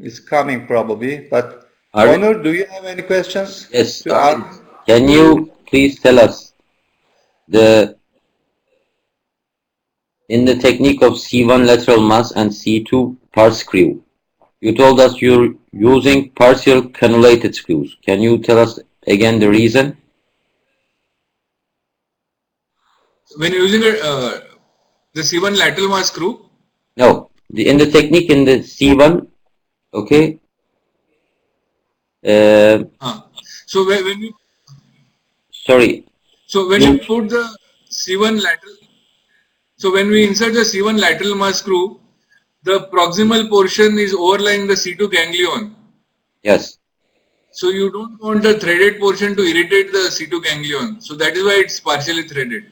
is coming probably, but Arvind? Onur, do you have any questions Yes, to ask? Arvind. Can you please tell us in the technique of C1 lateral mass and C2 part screw? You told us you're using partial cannulated screws. Can you tell us again the reason? When using the C1 lateral mass screw, No, in the technique in the C1, okay. so when you Sorry. so when you put the C1 lateral, so when we insert the C1 lateral mass screw, the proximal portion is overlying the C2 ganglion. Yes. So you don't want the threaded portion to irritate the C2 ganglion. So that is why it's partially threaded.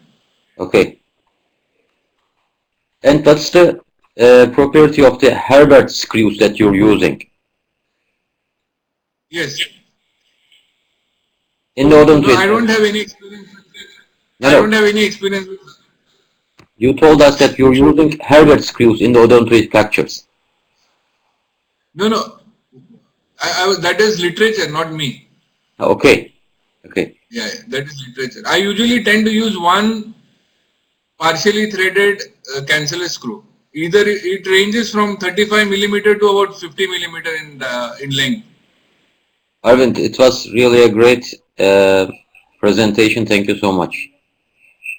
Okay. And what's the property of the Herbert screws that you're using? Yes. In the No, odontology. I don't have any experience with that. No, I no. don't have any experience with that. You told us that you're using Herbert screws in the odontology fractures. No. That is literature, not me. Okay. Okay. Yeah, that is literature. I usually tend to use one partially threaded cancellous screw. Either it ranges from 35 millimeter to about 50 millimeter in length. Arvind, it was really a great presentation. Thank you so much.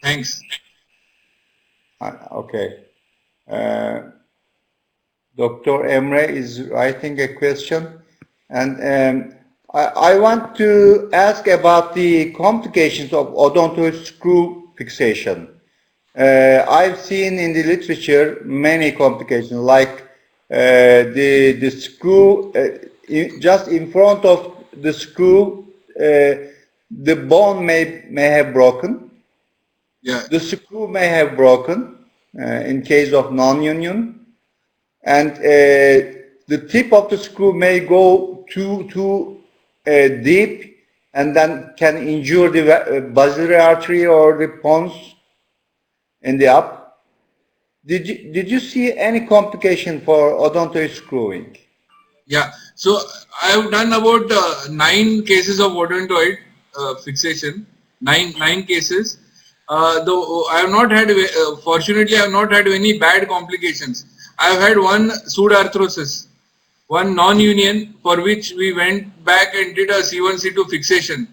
Thanks. Okay. Dr. Emre is writing a question, and I want to ask about the complications of odontoid screw fixation. I've seen in the literature many complications, like the screw just in front of the screw, the bone may have broken. Yeah. The screw may have broken in case of non-union, and the tip of the screw may go too deep, and then can injure the basilar artery or the pons in the up. Did you see any complication for odontoid screwing? Yeah. So I have done about 9 cases of odontoid fixation. Nine cases. Though I have not had, fortunately, I have not had any bad complications. I have had one pseudarthrosis, one non-union, for which we went back and did a C1-C2 fixation.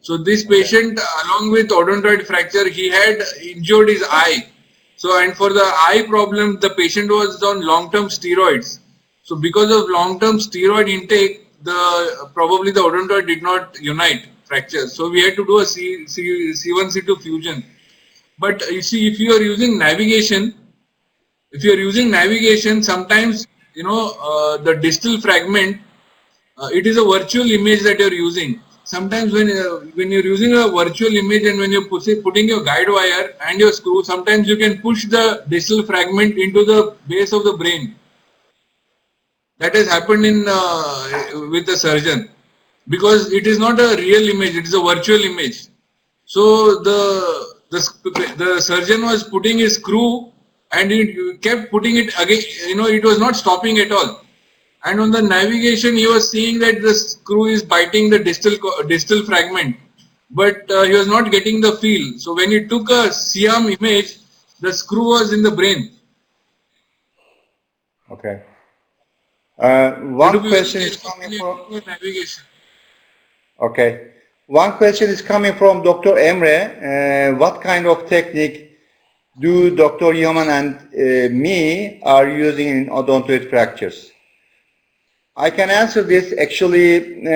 So this patient, along with odontoid fracture, he had injured his eye. So, and for the eye problem, the patient was on long-term steroids. So because of long-term steroid intake, probably the odontoid did not unite, fracture. So we had to do a C1-C2 fusion. But you see, if you are using navigation, sometimes, the distal fragment, it is a virtual image that you're using. Sometimes when you're using a virtual image and when you're putting your guide wire and your screw, sometimes you can push the distal fragment into the base of the brain. That has happened with the surgeon, because it is not a real image, it is a virtual image. So the surgeon was putting his screw and he kept putting it again, it was not stopping at all. And on the navigation, he was seeing that the screw is biting the distal fragment, but he was not getting the feel. So when he took a C-arm image, the screw was in the brain. Okay. One question is coming from navigation. Okay. One question is coming from Dr. Emre. What kind of technique do Dr. Yaman and me are using in odontoid fractures? I can answer this. Actually,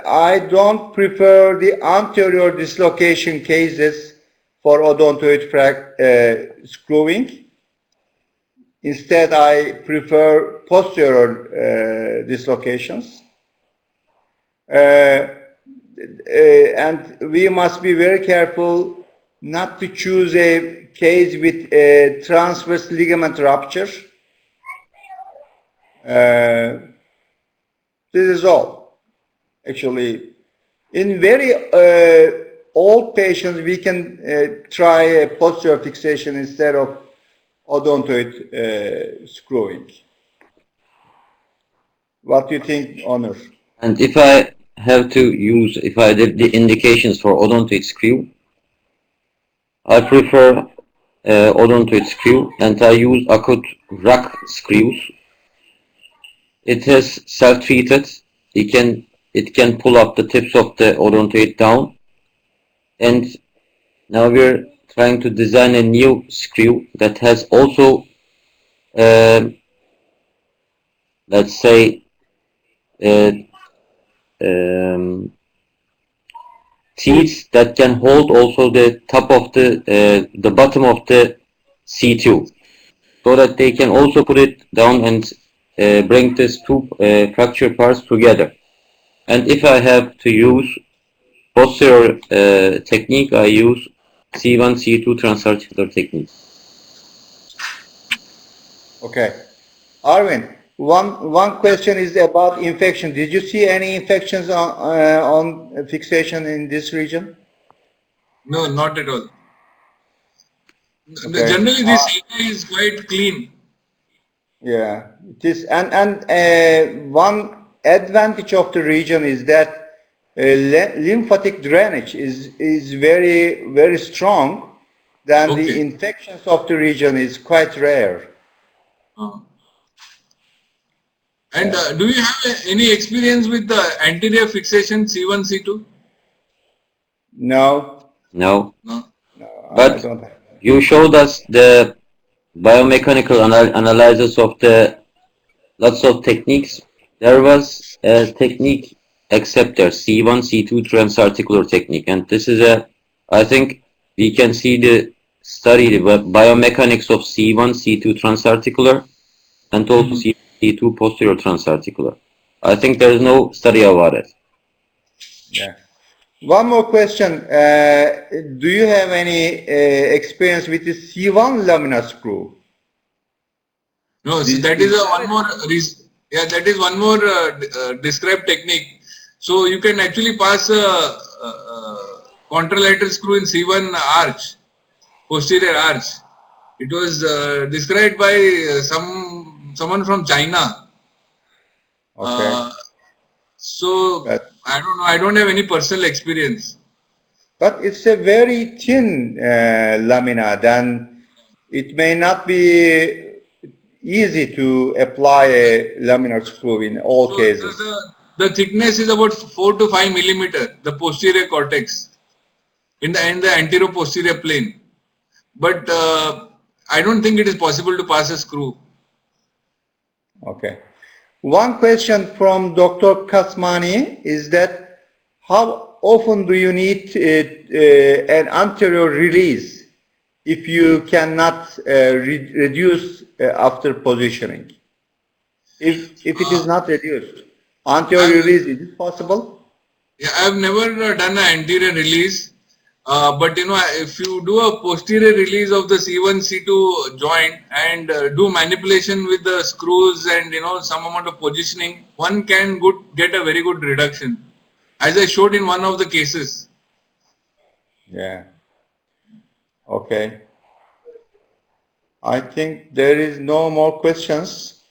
I don't prefer the anterior dislocation cases for odontoid screwing. Instead, I prefer posterior dislocations. And we must be very careful not to choose a case with a transverse ligament rupture. This is all. Actually, in very old patients, we can try a posterior fixation instead of odontoid screwing. What do you think, Onur? And if I have to use, if I did the indications for odontoid screw, I prefer odontoid screw, and I use acute rock screws. It has self-treated. It can pull up the tips of the odontoid down, and now we're trying to design a new screw that has also, let's say, teeth that can hold also the top of the bottom of the C2, so that they can also put it down and bring these two fracture parts together. And if I have to use posterior technique, I use C1-C2 transarticular technique. Okay. Arvind, one question is about infection. Did you see any infections on fixation in this region? No, not at all. Okay. Generally, this area is quite clean. Yeah, it is, and one advantage of the region is that lymphatic drainage is very strong. Then the Okay. infections of the region is quite rare. And do you have any experience with the anterior fixation C1, C2? No, No, No. I but don't have. you showed us the biomechanical analysis of the lots of techniques. There was a technique acceptor, C1-C2 transarticular technique, and this is I think we can see the study, the biomechanics of C1-C2 transarticular and also C2 posterior transarticular. I think there is no study about it. Yeah. One more question. Do you have any experience with the C1 laminar screw? No, so that is one more. That is one more described technique. So you can actually pass a contralateral screw in C1 arch, posterior arch. It was described by someone from China. Okay. So But, I don't know. I don't have any personal experience. but it's a very thin lamina. Then it may not be easy to apply a laminar screw in all So cases. the thickness is about 4 to 5 millimeter. The posterior cortex in the anterior posterior plane. But I don't think it is possible to pass a screw. Okay. One question from Dr. Kasmani is that how often do you need an anterior release if you cannot reduce after positioning? If it is not reduced, anterior release, is it possible? Yeah, I've never done an anterior release. But you know, if you do a posterior release of the C1, C2 joint and do manipulation with the screws and you know some amount of positioning, one can get a very good reduction, as I showed in one of the cases. Yeah. Okay. I think there is no more questions.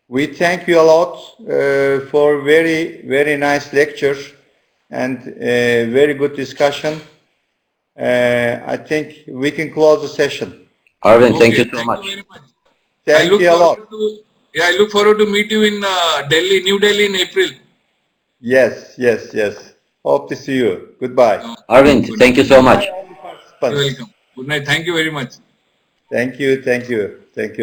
We thank you a lot for very nice lecture and very good discussion. I think we can close the session. Arvind, thank you Okay, so thank much. you very much. Thank you a lot. I look forward to meet you in Delhi, New Delhi in April. Yes. Hope to see you. Goodbye. Arvind, thank you so much. You're welcome. Good night. Thank you very much. Thank you.